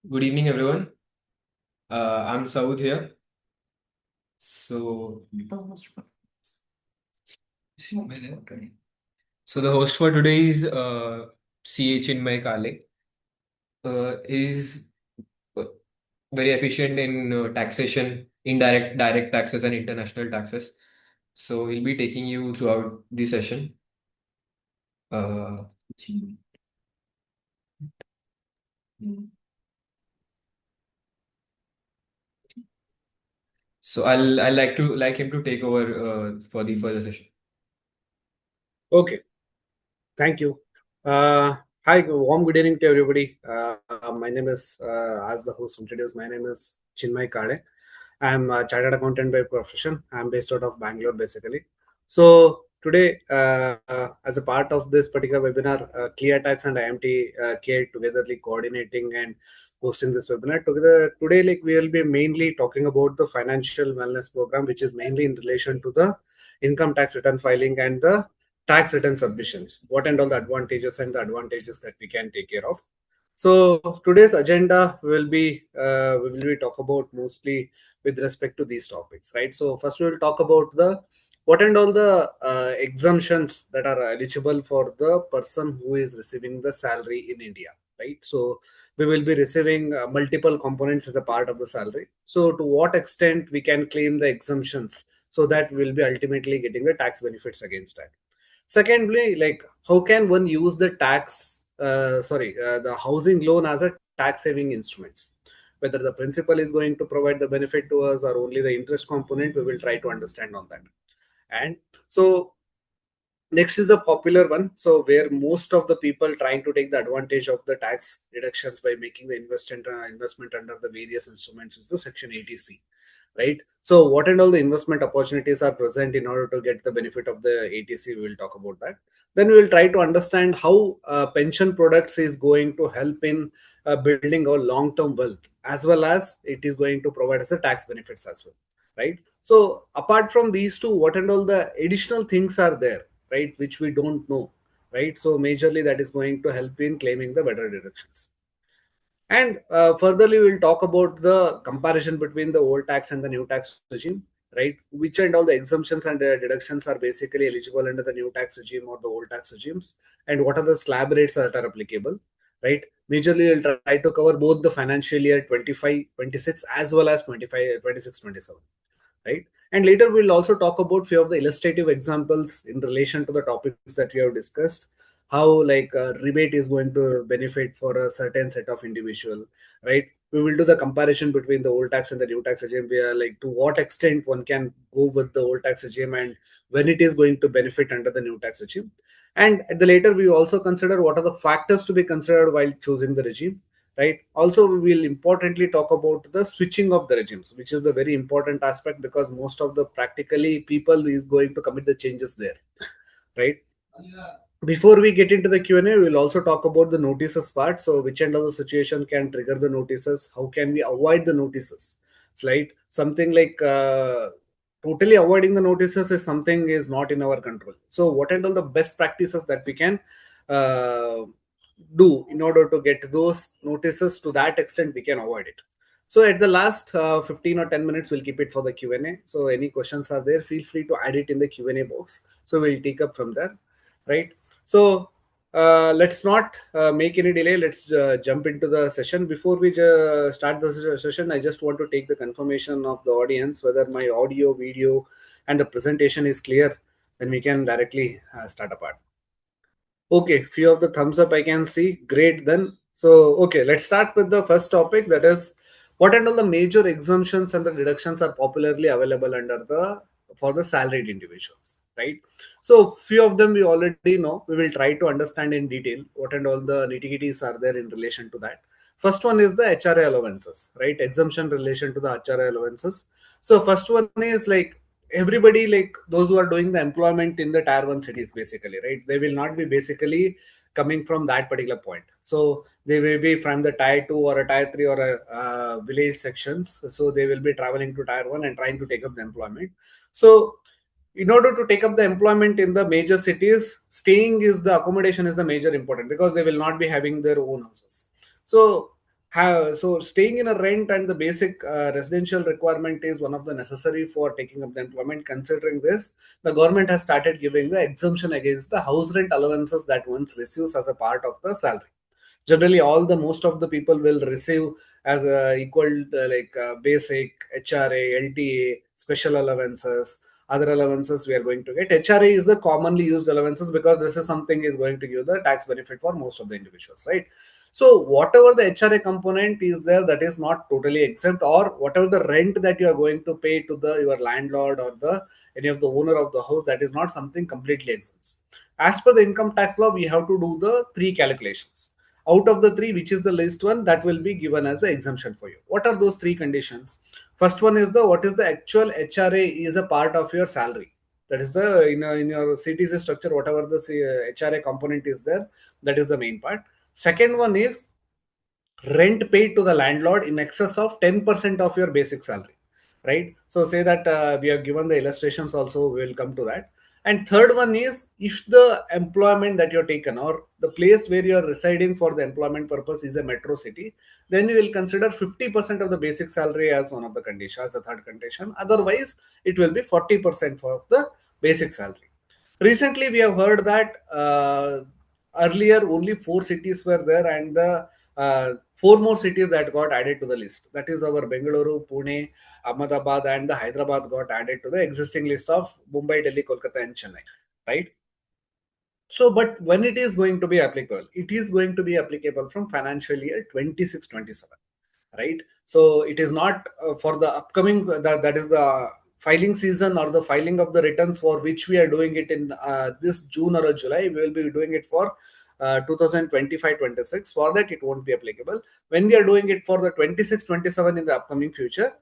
Good evening, everyone. I'm Saud here. So, the host for today is Chinmay Kale. He's uh, very efficient in taxation, indirect, direct taxes, and international taxes. So he'll be taking you throughout the session. Uh, so I'll like him to take over for the further session. Okay, thank you. Hi, warm good evening to everybody. My name is, as the host introduced, my name is Chinmay Kale. I'm a chartered accountant by profession. I'm based out of Bangalore, basically. So today, as a part of this particular webinar, Clear Tax and IMT care togetherly coordinating and hosting this webinar together today. Like we will be mainly talking about the financial wellness program, which is mainly in relation to the income tax return filing and the tax return submissions. What and all the advantages and the advantages that we can take care of. So today's agenda we will be talk about mostly with respect to these topics, right? So first we will talk about the what and all the exemptions that are eligible for the person who is receiving the salary in India, right? So we will be receiving multiple components as a part of the salary. So to what extent we can claim the exemptions so that we'll be ultimately getting the tax benefits against that. Secondly, like how can one use the the housing loan as a tax saving instruments? Whether the principal is going to provide the benefit to us or only the interest component, we will try to understand on that. And so next is the popular one. So where most of the people trying to take the advantage of the tax deductions by making the investment under the various instruments is the Section 80C, right? So what and all the investment opportunities are present in order to get the benefit of the 80C? We will talk about that. Then we will try to understand how pension products is going to help in building our long-term wealth, as well as it is going to provide us the tax benefits as well, right? So apart from these two, what and all the additional things are there, right, which we don't know, right? So majorly that is going to help in claiming the better deductions. And furtherly, we'll talk about the comparison between the old tax and the new tax regime, right? Which and all the exemptions and deductions are basically eligible under the new tax regime or the old tax regimes, and what are the slab rates that are applicable, right? Majorly, we'll try to cover both the financial year 25-26 as well as 25-26-27, right? And later we'll also talk about few of the illustrative examples in relation to the topics that we have discussed. How like rebate is going to benefit for a certain set of individual, right? We will do the comparison between the old tax and the new tax regime. We are like to what extent one can go with the old tax regime and when it is going to benefit under the new tax regime. And at the later we also consider what are the factors to be considered while choosing the regime, right? Also we will importantly talk about the switching of the regimes, which is the very important aspect because most of the practically people is going to commit the changes there, right? Before we get into the Q&A, we'll also talk about the notices part. So which end of the situation can trigger the notices? How can we avoid the notices? It's like something like totally avoiding the notices is something is not in our control. So what end all the best practices that we can uh, do in order to get those notices? To that extent we can avoid it. So at the last 15 or 10 minutes, we'll keep it for the Q&A. So any questions are there, feel free to add it in the Q&A box. So we'll take up from there, right? So let's not make any delay. Let's jump into the session. Before we start the session, I just want to take the confirmation of the audience whether my audio, video, and the presentation is clear. Then we can directly start apart. Okay, few of the thumbs up I can see. Great then. So, okay, let's start with the first topic, that is what and all the major exemptions and the deductions are popularly available under the for the salaried individuals, right? So, few of them we already know. We will try to understand in detail what and all the nitty-gritties are there in relation to that. First one is the HRA allowances, right? Exemption relation to the HRA allowances. So, first one is like everybody, like those who are doing the employment in the tier 1 cities basically, right? They will not be basically coming from that particular point. So they will be from the tier 2 or a tier 3 or a village sections. So they will be traveling to tier 1 and trying to take up the employment. So in order to take up the employment in the major cities, staying is the accommodation is the major important because they will not be having their own houses. So So staying in a rent and the basic residential requirement is one of the necessary for taking up the employment. Considering this, the government has started giving the exemption against the house rent allowances that one receives as a part of the salary. Generally, all the most of the people will receive as equal basic HRA, LTA, special allowances, other allowances we are going to get. HRA is the commonly used allowances because this is something is going to give the tax benefit for most of the individuals, right? So whatever the HRA component is there, that is not totally exempt, or whatever the rent that you are going to pay to the your landlord or the any of the owner of the house, that is not something completely exempt. As per the income tax law, we have to do the three calculations. Out of the three, which is the least one, that will be given as an exemption for you. What are those three conditions? First one is the what is the actual HRA is a part of your salary. That is the in your CTC structure, whatever the HRA component is there, that is the main part. Second one is rent paid to the landlord in excess of 10% of your basic salary, right? So say that we have given the illustrations also, we will come to that. And third one is if the employment that you're taken or the place where you're residing for the employment purpose is a metro city, then you will consider 50% of the basic salary as one of the conditions, as a third condition. Otherwise, it will be 40% for the basic salary. Recently, we have heard that earlier only four cities were there, and the four more cities that got added to the list. That is our Bengaluru, Pune, Ahmedabad, and the Hyderabad got added to the existing list of Mumbai, Delhi, Kolkata, and Chennai. Right. So, but when it is going to be applicable, it is going to be applicable from financial year 26-27, right? So it is not for the upcoming, that is the filing season or the filing of the returns for which we are doing it in this June or July. We will be doing it for 2025-26. For that, it won't be applicable. When we are doing it for the 26-27 in the upcoming future,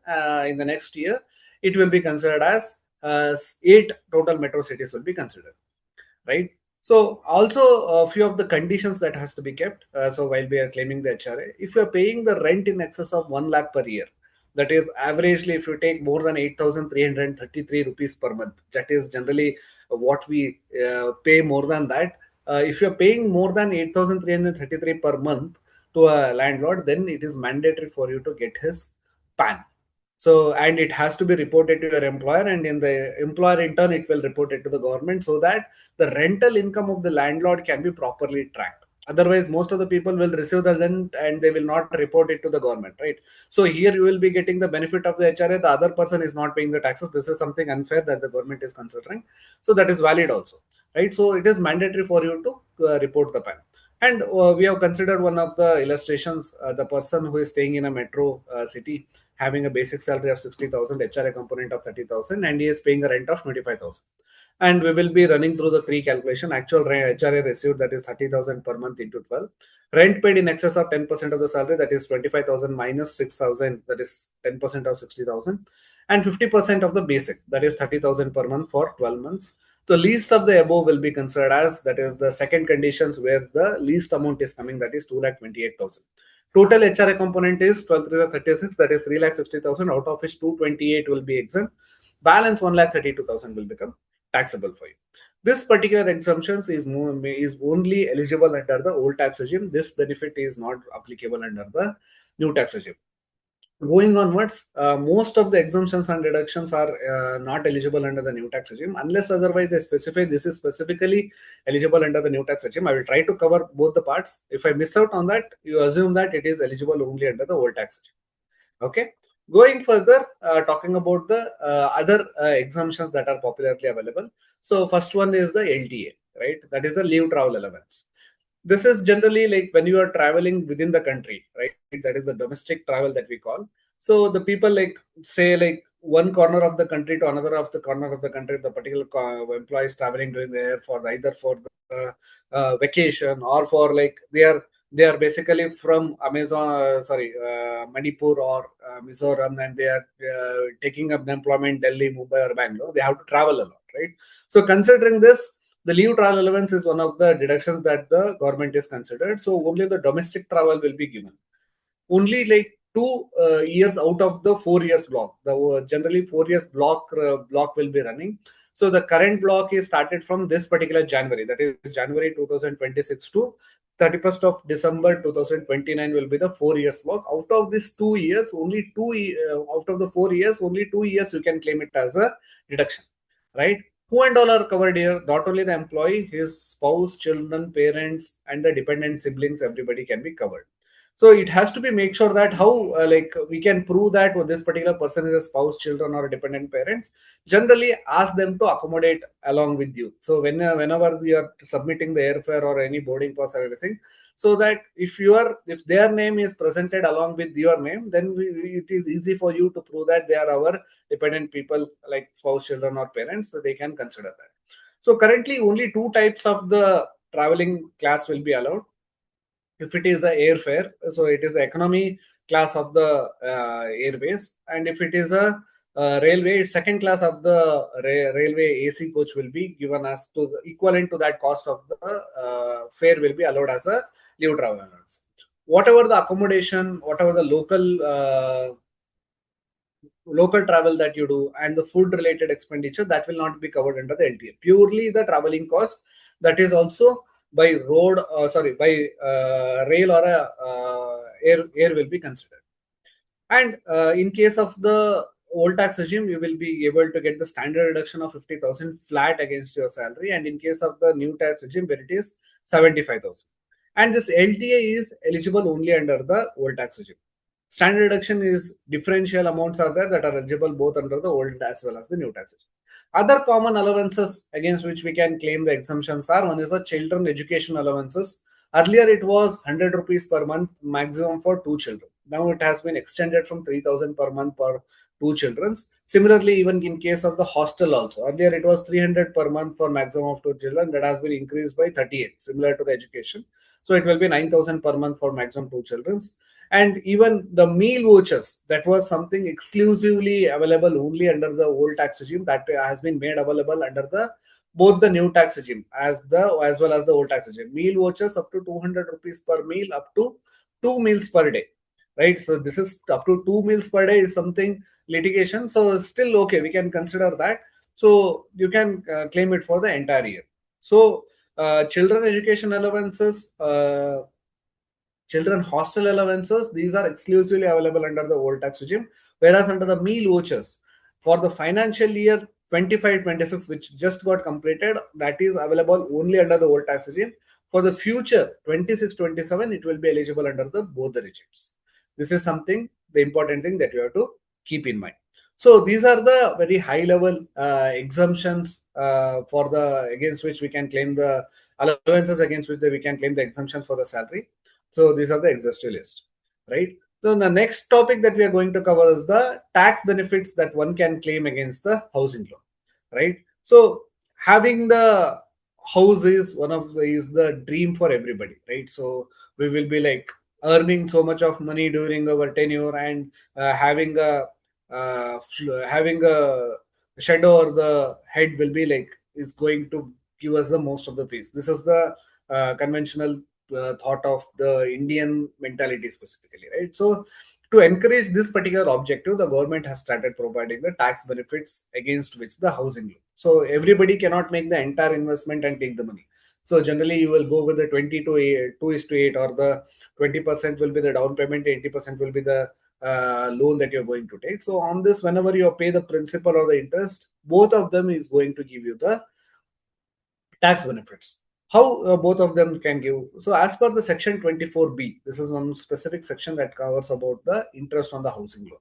in the next year, it will be considered as eight total metro cities will be considered, right? So also a few of the conditions that has to be kept. So while we are claiming the HRA, if you are paying the rent in excess of 1 lakh per year, that is averagely if you take more than 8,333 rupees per month, that is generally what we pay more than that. If you are paying more than 8,333 per month to a landlord, then it is mandatory for you to get his PAN. So, and it has to be reported to your employer, and in the employer in turn, it will report it to the government so that the rental income of the landlord can be properly tracked. Otherwise, most of the people will receive the rent and they will not report it to the government, right? So here you will be getting the benefit of the HRA. The other person is not paying the taxes. This is something unfair that the government is considering. So that is valid also, right? So it is mandatory for you to report the PAN. And we have considered one of the illustrations, the person who is staying in a metro city having a basic salary of 60,000, HRA component of 30,000, and he is paying a rent of 25,000. And we will be running through the three calculation. Actual HRA received, that is 30,000 per month into 12. Rent paid in excess of 10% of the salary, that is 25,000 minus 6,000, that is 10% of 60,000. And 50% of the basic, that is 30,000 per month for 12 months. The least of the above will be considered as, that is the second conditions where the least amount is coming, that is 2,28,000. Total HRA component is 12 3 36, that is 3,60,000, out of which 228 will be exempt. Balance 1,32,000 will become taxable for you. This particular exemptions is only eligible under the old tax regime. This benefit is not applicable under the new tax regime. Going onwards, most of the exemptions and deductions are not eligible under the new tax regime unless otherwise I specify this is specifically eligible under the new tax regime. I will try to cover both the parts. If I miss out on that, you assume that it is eligible only under the old tax regime. Okay. Going further, talking about the other exemptions that are popularly available. So first one is the LTA, right? That is the leave travel allowance. This is generally like when you are traveling within the country, right? That is the domestic travel that we call. So the people like say like one corner of the country to another of the corner of the country, the particular employee is traveling doing there for either for the vacation or for like they are basically from Amazon, Manipur or Mizoram, and they are taking up the employment Delhi, Mumbai, or Bangalore. They have to travel a lot, right? So considering this, the leave travel allowance is one of the deductions that the government is considered. So only the domestic travel will be given. Only like 2 years out of the 4 years block. The generally 4 years block will be running. So the current block is started from this particular January, that is January 2026 to 31st of December 2029 will be the 4 years mark. Out of these 2 years, only out of the 4 years, only 2 years you can claim it as a deduction, right? Who and all are covered here? Not only the employee, his spouse, children, parents, and the dependent siblings, everybody can be covered. So it has to be make sure that how like we can prove that this particular person is a spouse, children, or dependent parents. Generally, ask them to accommodate along with you. So whenever you are submitting the airfare or any boarding pass or everything, so that if their name is presented along with your name, then it is easy for you to prove that they are our dependent people like spouse, children, or parents. So they can consider that. So currently, only two types of the traveling class will be allowed. If it is a airfare, so it is the economy class of the airways, and if it is a railway, second class of the railway AC coach will be given as to the equivalent to that cost of the fare will be allowed as a leave travel allowance. Whatever the accommodation, whatever the local travel that you do and the food related expenditure, that will not be covered under the LTA. Purely the traveling cost, that is also by road, sorry, by rail or air will be considered. And in case of the old tax regime, you will be able to get the standard reduction of 50,000 flat against your salary. And in case of the new tax regime, where it is 75,000. And this LTA is eligible only under the old tax regime. Standard deduction is differential amounts are there that are eligible both under the old as well as the new taxation. Other common allowances against which we can claim the exemptions are: one is the children education allowances. Earlier it was 100 rupees per month maximum for two children. Now it has been extended from 3,000 per month for two children. Similarly, even in case of the hostel also, earlier it was 300 per month for maximum of two children. That has been increased by 38, similar to the education. So it will be 9,000 per month for maximum two children. And even the meal vouchers, that was something exclusively available only under the old tax regime, that has been made available under the both the new tax regime as well as the old tax regime. Meal vouchers up to 200 rupees per meal, up to 2 meals per day, right? So this is up to 2 meals per day is something litigation, so still okay, we can consider that. So you can claim it for the entire year. So children education allowances, children hostel allowances, these are exclusively available under the old tax regime, whereas under the meal vouchers for the financial year 25-26, which just got completed, that is available only under the old tax regime. For the future 26-27, it will be eligible under the both the regimes. This is something, the important thing that you have to keep in mind. So these are the very high level exemptions for the against which we can claim the allowances, against which we can claim the exemptions for the salary. So these are the exhaustive list, right? So the next topic that we are going to cover is the tax benefits that one can claim against the housing loan, right? So having the house is is the dream for everybody, right? So we will be like earning so much of money during our tenure, and having a shed over the head will be like is going to give us the most of the fees. This is the conventional thought of the Indian mentality specifically, right? So to encourage this particular objective, the government has started providing the tax benefits against which the housing loan. So everybody cannot make the entire investment and take the money. So generally, you will go with the 20 to 8, 2 is to 8, or the 20% will be the down payment, 80% will be the loan that you're going to take. So on this, whenever you pay the principal or the interest, both of them is going to give you the tax benefits. How both of them can give? So as per the section 24B, this is one specific section that covers about the interest on the housing loan.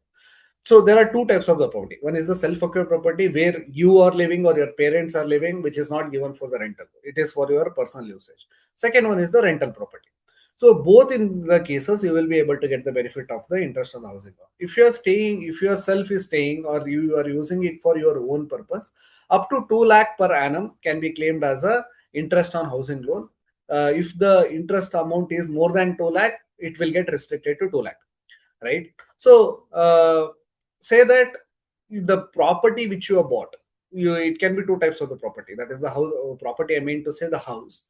So there are two types of the property. One is the self-occupied property where you are living or your parents are living, which is not given for the rental. It is for your personal usage. Second one is the rental property. So both in the cases, you will be able to get the benefit of the interest on the housing loan. If you are staying, if yourself is staying or you are using it for your own purpose, up to 2 lakh per annum can be claimed as a interest on housing loan. If the interest amount is more than 2 lakh, it will get restricted to 2 lakh, right? So say that the property which you have bought, it can be two types of the property. That is the house property. I mean to say the house.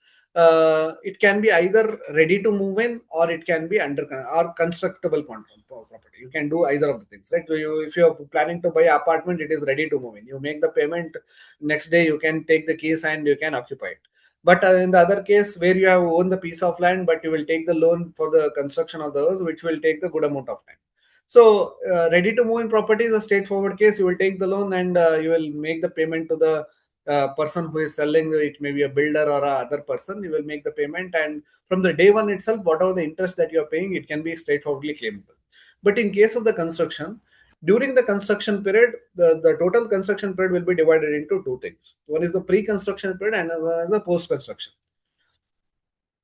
It can be either ready to move in, or it can be under or constructible property. You can do either of the things, right? So if you are planning to buy an apartment, it is ready to move in. You make the payment, next day you can take the keys and you can occupy it. But in the other case where you have owned the piece of land, but you will take the loan for the construction of the house, which will take the good amount of time. So ready to move in property is a straightforward case. You will take the loan and you will make the payment to the person who is selling. It may be a builder or a other person. You will make the payment, and from the day one itself, whatever the interest that you are paying, it can be straightforwardly claimable. But in case of the construction, during the construction period, the total construction period will be divided into two things. One is the pre-construction period and another is the post-construction.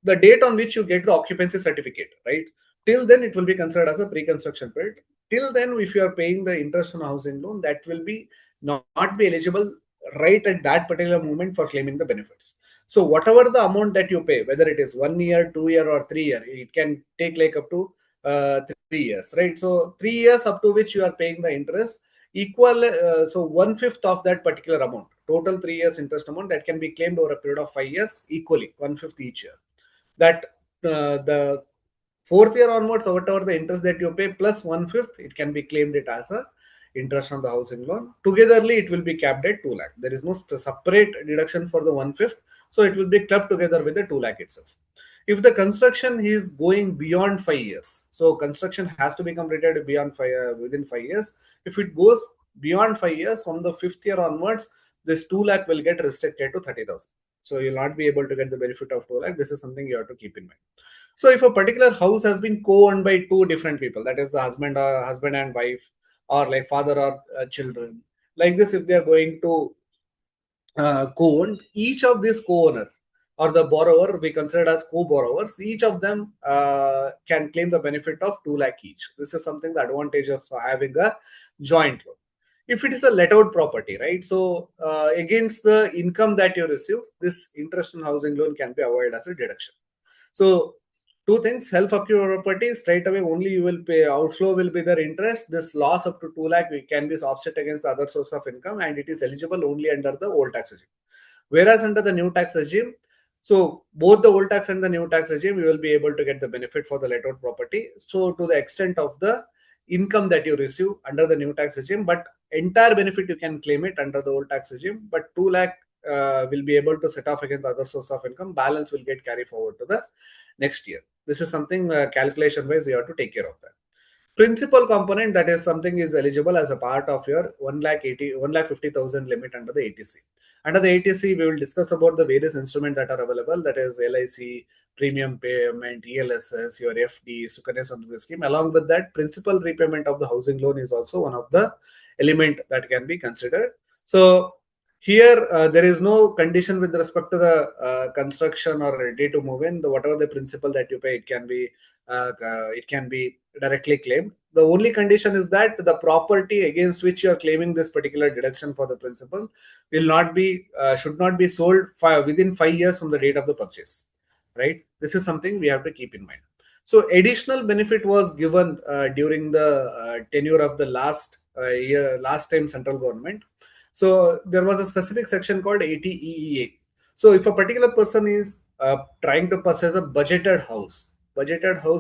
The date on which you get the occupancy certificate, right? Till then, it will be considered as a pre-construction period. Till then, if you are paying the interest on a housing loan, that will be not be eligible right at that particular moment for claiming the benefits. So whatever the amount that you pay, whether it is 1 year, 2 year, or 3 year, it can take like up to 3 years, right? So 3 years up to which you are paying the interest equal. So 1/5 of that particular amount, total 3 years interest amount that can be claimed over a period of 5 years equally, 1/5 each year. That the fourth year onwards, or whatever the interest that you pay plus 1/5, it can be claimed it as a interest on the housing loan. Togetherly, it will be capped at 2 lakh. There is no separate deduction for the 1/5, so it will be clubbed together with the 2 lakh itself. If the construction is going beyond 5 years, so construction has to be completed beyond within 5 years. If it goes beyond 5 years, from the fifth year onwards, this 2 lakh will get restricted to 30,000. So you'll not be able to get the benefit of 2 lakh. This is something you have to keep in mind. So if a particular house has been co-owned by two different people, that is the husband and wife, or like father or children, like this, if they are going to co-own, each of these co-owner or the borrower we consider as co-borrowers, each of them can claim the benefit of 2 lakh each. This is something the advantage of having a joint loan. If it is a let out property, right? So against the income that you receive, this interest on housing loan can be avoided as a deduction. So two things: self occupied property, straight away only you will pay, outflow will be their interest. This loss up to 2 lakh can be offset against the other source of income, and it is eligible only under the old tax regime. Whereas under the new tax regime, so both the old tax and the new tax regime, you will be able to get the benefit for the let out property. So to the extent of the income that you receive under the new tax regime, but entire benefit you can claim it under the old tax regime, but 2 lakh will be able to set off against other source of income. Balance will get carried forward to the next year. This is something calculation wise you have to take care of that. Principal component, that is something is eligible as a part of your 1,50,000 limit under the ATC. Under the ATC, we will discuss about the various instruments that are available, that is LIC, premium payment, ELSS, your FD, Sukanya Samriddhi scheme. Along with that, principal repayment of the housing loan is also one of the element that can be considered. So here, there is no condition with respect to the construction or ready to move in. Whatever the principal that you pay, it can be directly claimed. The only condition is that the property against which you are claiming this particular deduction for the principal will not be should not be sold within 5 years from the date of the purchase. Right? This is something we have to keep in mind. So additional benefit was given during the tenure of the last time central government. So there was a specific section called 80 EEA. So if a particular person is trying to purchase a budgeted house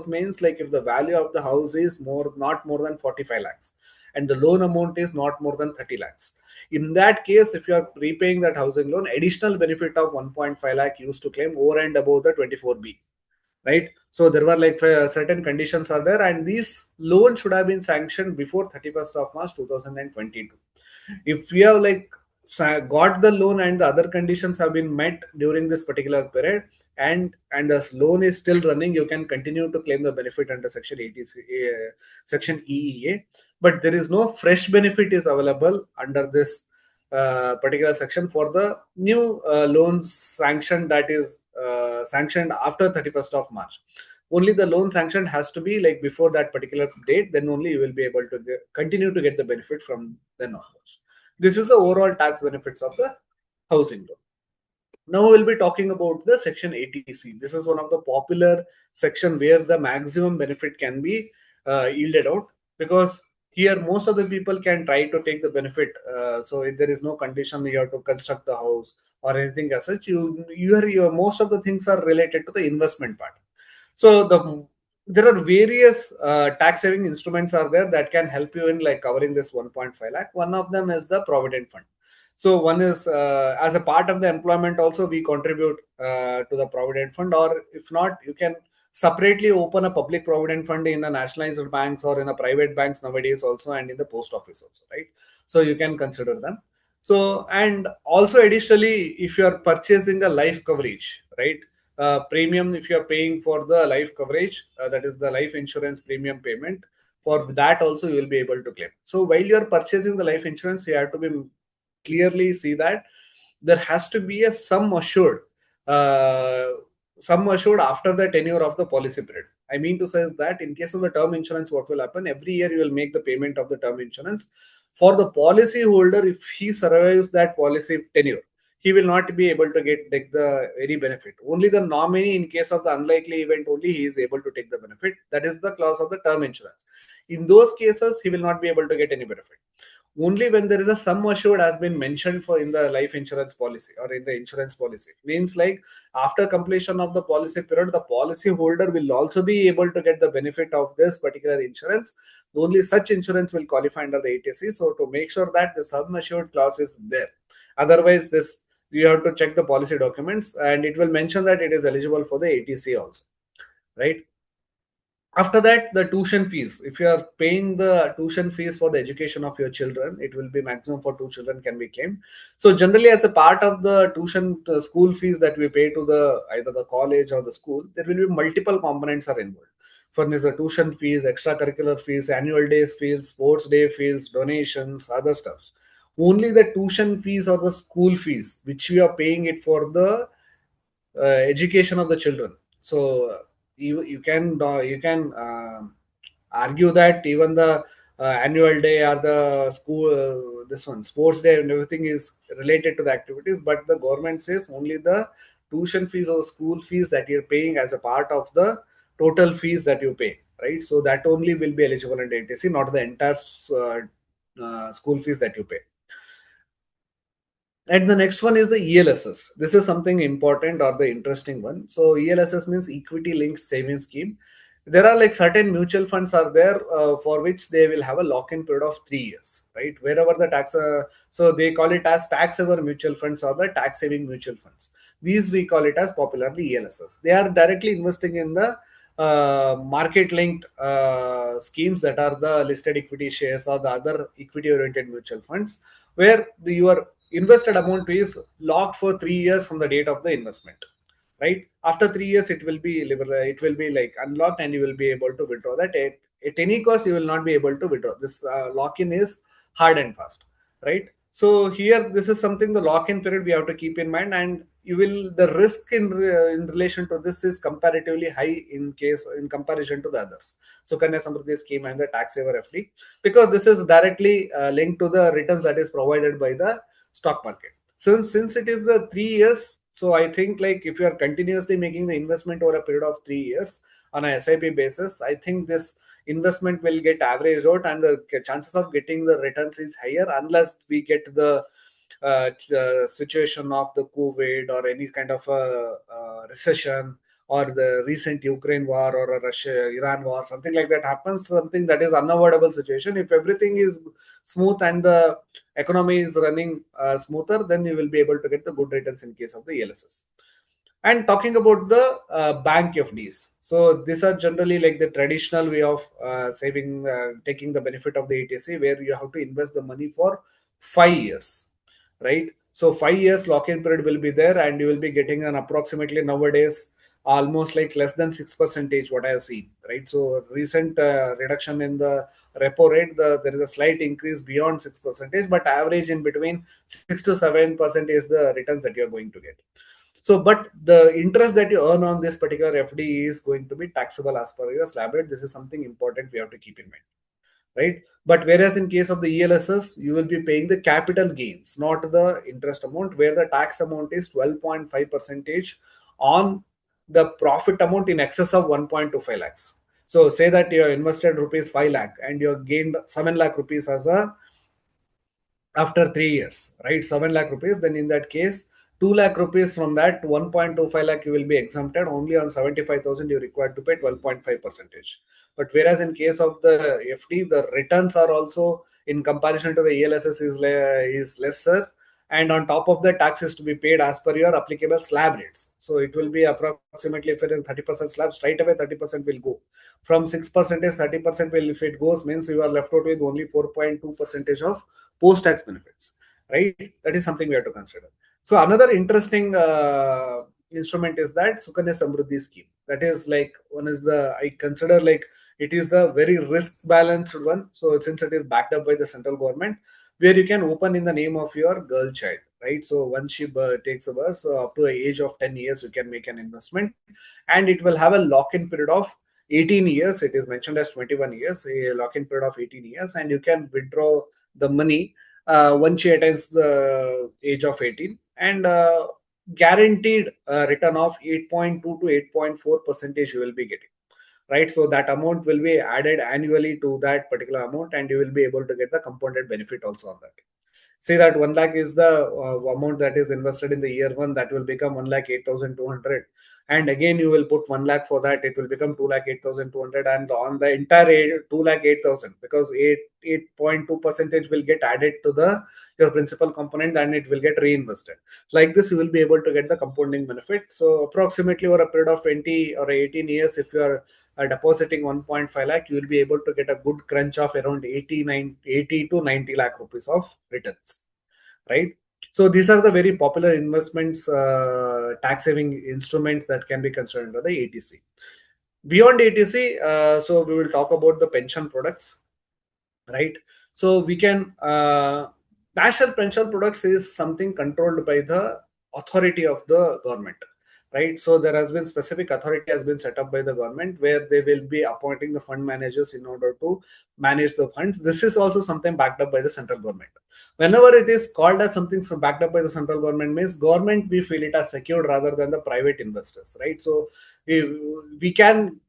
means like if the value of the house is not more than 45 lakhs and the loan amount is not more than 30 lakhs. In that case, if you are repaying that housing loan, additional benefit of 1.5 lakh used to claim over and above the 24B, right? So there were like certain conditions are there, and these loans should have been sanctioned before 31st of March 2022. If we have like got the loan and the other conditions have been met during this particular period, and the loan is still running, you can continue to claim the benefit under section 80 section EEA. But there is no fresh benefit is available under this particular section for the new loans sanctioned, that is sanctioned after 31st of March. Only the loan sanction has to be like before that particular date, then only you will be able to continue to get the benefit from then onwards. This is the overall tax benefits of the housing loan. Now we'll be talking about the section 80C. This is one of the popular section where the maximum benefit can be yielded out, because here most of the people can try to take the benefit. So if there is no condition you have to construct the house or anything as such, your most of the things are related to the investment part. So there are various tax saving instruments are there that can help you in like covering this 1.5 lakh. One of them is the provident fund. So one is as a part of the employment also we contribute to the provident fund, or if not, you can separately open a public provident fund in a nationalized banks or in a private banks nowadays also, and in the post office also, right? So you can consider them. So, and also additionally, if you are purchasing a life coverage, right, premium, if you are paying for the life coverage, that is the life insurance premium payment, for that also you will be able to claim. So while you are purchasing the life insurance, you have to be clearly see that there has to be a uh, sum assured after the tenure of the policy period. I mean to say is that in case of the term insurance, what will happen, every year you will make the payment of the term insurance. For the policy holder, if he survives that policy tenure, he will not be able to take the any benefit. Only the nominee, in case of the unlikely event, only he is able to take the benefit. That is the clause of the term insurance. In those cases, he will not be able to get any benefit. Only when there is a sum assured has been mentioned for in the life insurance policy or in the insurance policy, means like after completion of the policy period, the policy holder will also be able to get the benefit of this particular insurance. Only such insurance will qualify under the ATC. So to make sure that the sum assured clause is there, otherwise this, you have to check the policy documents and it will mention that it is eligible for the ATC also, right? After that, the tuition fees, if you are paying the tuition fees for the education of your children, it will be maximum for 2 children can be claimed. So generally, as a part of the tuition school fees that we pay to the either the college or the school, there will be multiple components are involved. For is the tuition fees, extracurricular fees, annual days fees, sports day fees, donations, other stuffs. Only the tuition fees or the school fees which we are paying it for the education of the children. So you can argue that even the annual day or the school this one sports day and everything is related to the activities, but the government says only the tuition fees or school fees that you're paying as a part of the total fees that you pay, right? So that only will be eligible in ATC, not the entire school fees that you pay. And the next one is the ELSS. This is something important or the interesting one. So ELSS means equity linked savings scheme. There are like certain mutual funds are there for which they will have a lock-in period of 3 years, right? Wherever the tax, so they call it as tax saver mutual funds or the tax saving mutual funds. These we call it as popularly ELSS. They are directly investing in the market linked schemes that are the listed equity shares or the other equity oriented mutual funds, where your invested amount is locked for 3 years from the date of the investment, right? After 3 years it will be it will be like unlocked and you will be able to withdraw that at any cost. You will not be able to withdraw this. Lock-in is hard and fast, right? So here this is something, the lock-in period we have to keep in mind, and you will the risk in relation to this is comparatively high in comparison to the others. So Kanya Samruddhi scheme and the tax saver FD, because this is directly linked to the returns that is provided by the stock market. Since it is 3 years, so I think like if you are continuously making the investment over a period of 3 years on a SIP basis, I think this investment will get averaged out and the chances of getting the returns is higher, unless we get the situation of the COVID or any kind of a recession, or the recent Ukraine war or a Russia-Iran war, something like that happens, something that is unavoidable situation. If everything is smooth and the economy is running smoother, then you will be able to get the good returns in case of the ELSS. And talking about the bank FDs, so these are generally like the traditional way of saving, taking the benefit of the ETC, where you have to invest the money for 5 years, right? So 5 years lock-in period will be there, and you will be getting an approximately nowadays almost like less than 6% what I have seen, right? So recent reduction in the repo rate, there is a slight increase beyond 6%, but average in between 6 to 7% is the returns that you are going to get. So, but the interest that you earn on this particular FD is going to be taxable as per your slab rate. This is something important we have to keep in mind, right? But whereas in case of the ELSS, you will be paying the capital gains, not the interest amount, where the tax amount is 12.5 percentage on the profit amount in excess of 1.25 lakhs. So say that you have invested rupees 5 lakh and you have gained 7 lakh rupees as a after 3 years, right? 7 lakh rupees, then in that case, 2 lakh rupees from that 1.25 lakh you will be exempted. Only on 75,000 you required to pay 12.5 percentage. But whereas in case of the FD, the returns are also in comparison to the ELSS is lesser, and on top of the tax is to be paid as per your applicable slab rates. So it will be approximately, if you're in 30% slab, straight away 30% will go. From 6% 30% will, if it goes, means you are left out with only 4.2 percentage of post tax benefits, right? That is something we have to consider. So another interesting instrument is that Sukanya Samruddhi scheme. That is like, one is the, I consider like, it is the very risk balanced one. So since it is backed up by the central government, where you can open in the name of your girl child, right? So once she takes a birth, so up to the age of 10 years, you can make an investment, and it will have a lock-in period of 18 years. It is mentioned as 21 years, a lock-in period of 18 years, and you can withdraw the money once she attains the age of 18, and guaranteed return of 8.2 to 8.4 percentage you will be getting, right? So that amount will be added annually to that particular amount, and you will be able to get the compounded benefit also on that. Say that 1 lakh is the amount that is invested in the year one, that will become 1 lakh 8,200, and again you will put 1 lakh for that, it will become 2 lakh 8,200, and on the entire 2 lakh 8,000, because 8.2 percentage will get added to the your principal component, and it will get reinvested. Like this, you will be able to get the compounding benefit. So approximately over a period of 20 or 18 years, if you are depositing 1.5 lakh, you will be able to get a good crunch of around 80 to 90 lakh rupees of returns, right? So these are the very popular investments, tax saving instruments that can be considered under the ATC. Beyond ATC, so we will talk about the pension products, right? So we can, national pension products is something controlled by the authority of the government, right? So there has been specific authority has been set up by the government, where they will be appointing the fund managers in order to manage the funds. This is also something backed up by the central government. Whenever it is called as something backed up by the central government, means government, we feel it as secured rather than the private investors, right? So we can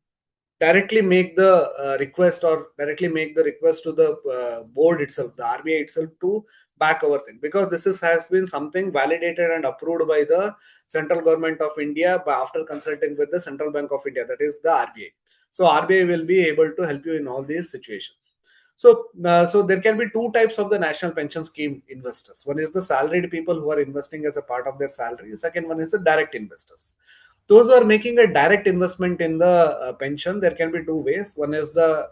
directly make the request, or directly make the request to the board itself, the RBI itself, to back our thing, because this has been something validated and approved by the central government of India after consulting with the Central Bank of India, that is the RBI. So RBI will be able to help you in all these situations. So there can be two types of the national pension scheme investors. One is the salaried people who are investing as a part of their salary. Second one is the direct investors. Those who are making a direct investment in the pension, there can be two ways. One is the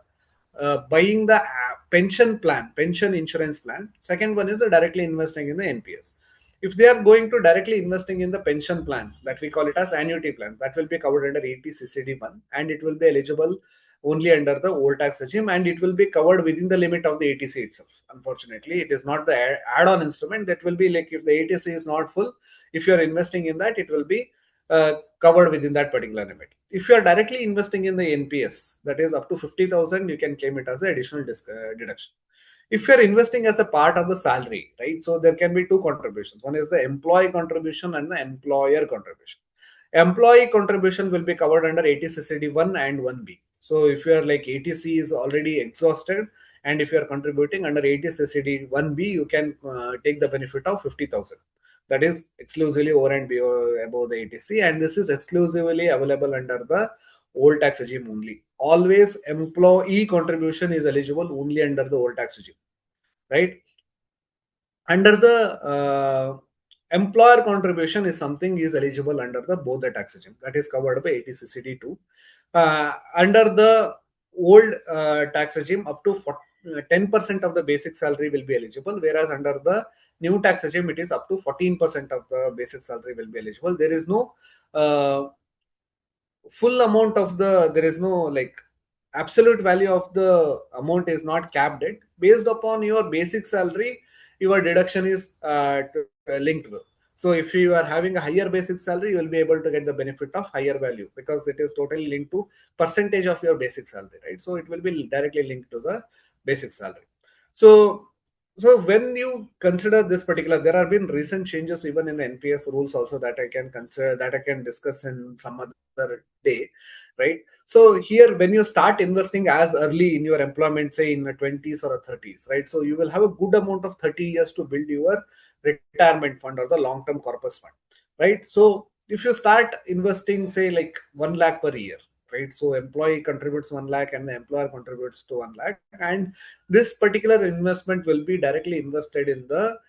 buying the pension insurance plan. Second one is the directly investing in the NPS. If they are going to directly investing in the pension plans, that we call it as annuity plan, that will be covered under 80 CCD1, and it will be eligible only under the old tax regime, and it will be covered within the limit of the ATC itself. Unfortunately, it is not the add-on instrument. That will be like, if the ATC is not full, if you are investing in that, it will be covered within that particular limit. If you are directly investing in the NPS, that is up to 50,000, you can claim it as an additional deduction. If you're investing as a part of the salary, right? So there can be two contributions. One is the employee contribution and the employer contribution. Employee contribution will be covered under 80 CCD 1 and 1B. So if you are like, ATC is already exhausted, and if you are contributing under 80 CCD 1B, you can take the benefit of 50,000. That is exclusively over and above the ATC, and this is exclusively available under the old tax regime only. Always employee contribution is eligible only under the old tax regime, right? Under the employer contribution is something is eligible under the both the tax regime, that is covered by 80 CCD2. Under the old tax regime, up to 10% of the basic salary will be eligible, whereas under the new tax regime, it is up to 14% of the basic salary will be eligible. There is no full amount of the, there is no like absolute value of the amount is not capped it. Based upon your basic salary, your deduction is linked with. So if you are having a higher basic salary, you will be able to get the benefit of higher value, because it is totally linked to percentage of your basic salary, right? So it will be directly linked to the basic salary. So so when you consider this particular, there have been recent changes even in the NPS rules also, that I can consider, that I can discuss in some other day, right? So here, when you start investing as early in your employment, say in the 20s or 30s, right? So you will have a good amount of 30 years to build your retirement fund or the long-term corpus fund, right? So if you start investing, say like 1 lakh per year, right? So employee contributes 1 lakh and the employer contributes to 1 lakh, and this particular investment will be directly invested in the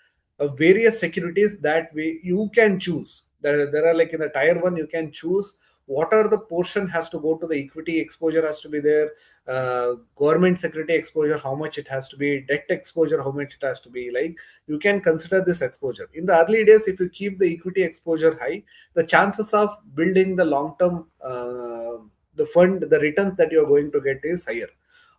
various securities that you can choose. There are like in the tier one, you can choose what are the portion has to go to the equity exposure has to be there, government security exposure, how much it has to be, debt exposure, how much it has to be. Like you can consider this exposure. In the early days, if you keep the equity exposure high, the chances of building the long term the fund, the returns that you are going to get is higher.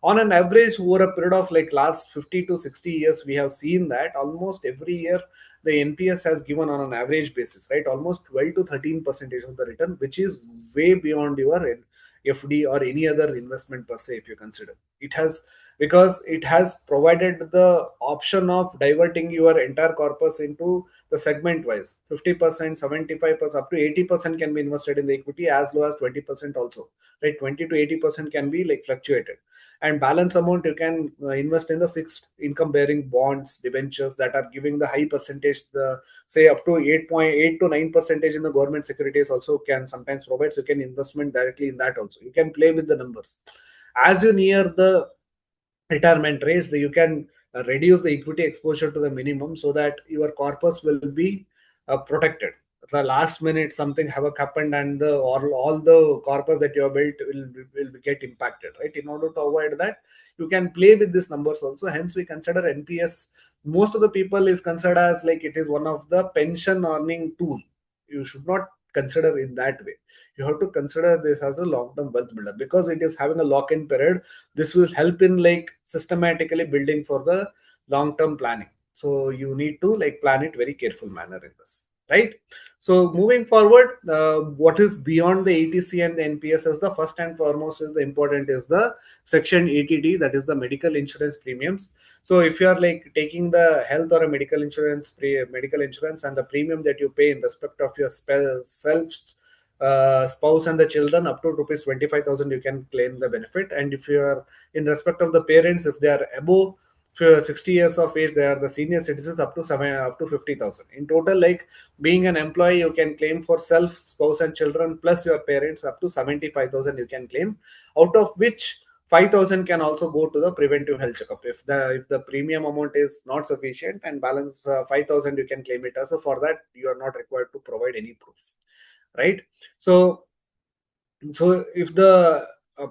On an average over a period of like last 50 to 60 years, we have seen that almost every year the nps has given on an average basis, right, almost 12 to 13 percentage of the return, which is way beyond your fd or any other investment per se, if you consider it has, because it has provided the option of diverting your entire corpus into the segment wise. 50%, 75%, up to 80% can be invested in the equity, as low as 20% also, right? 20 to 80% can be like fluctuated, and balance amount you can invest in the fixed income bearing bonds, debentures that are giving the high percentage, the say up to 8.8 to 9 percentage in the government securities also can sometimes provide. So you can investment directly in that also, you can play with the numbers. As you near the retirement raise, you can reduce the equity exposure to the minimum so that your corpus will be protected. The last minute something have happened and the all the corpus that you have built will get impacted, right? In order to avoid that, you can play with these numbers also. Hence we consider nps, most of the people is considered as like it is one of the pension earning tool. You should not consider in that way. You have to consider this as a long term wealth builder, because it is having a lock in period. This will help in like systematically building for the long term planning. So you need to like plan it very careful manner in this, right? So moving forward, what is beyond the etc and the nps is the first and foremost is the important is the section 80d, that is the medical insurance premiums. So if you are like taking the health or a medical insurance, and the premium that you pay in respect of your self, spouse and the children, up to rupees 25,000 you can claim the benefit. And if you are in respect of the parents, if they are above 60 years of age, they are the senior citizens, up to 50,000 in total. Like being an employee, you can claim for self, spouse and children plus your parents up to 75,000 you can claim, out of which 5,000 can also go to the preventive health checkup. If the premium amount is not sufficient, and balance 5,000 you can claim it as a, for that you are not required to provide any proof, right? So so if the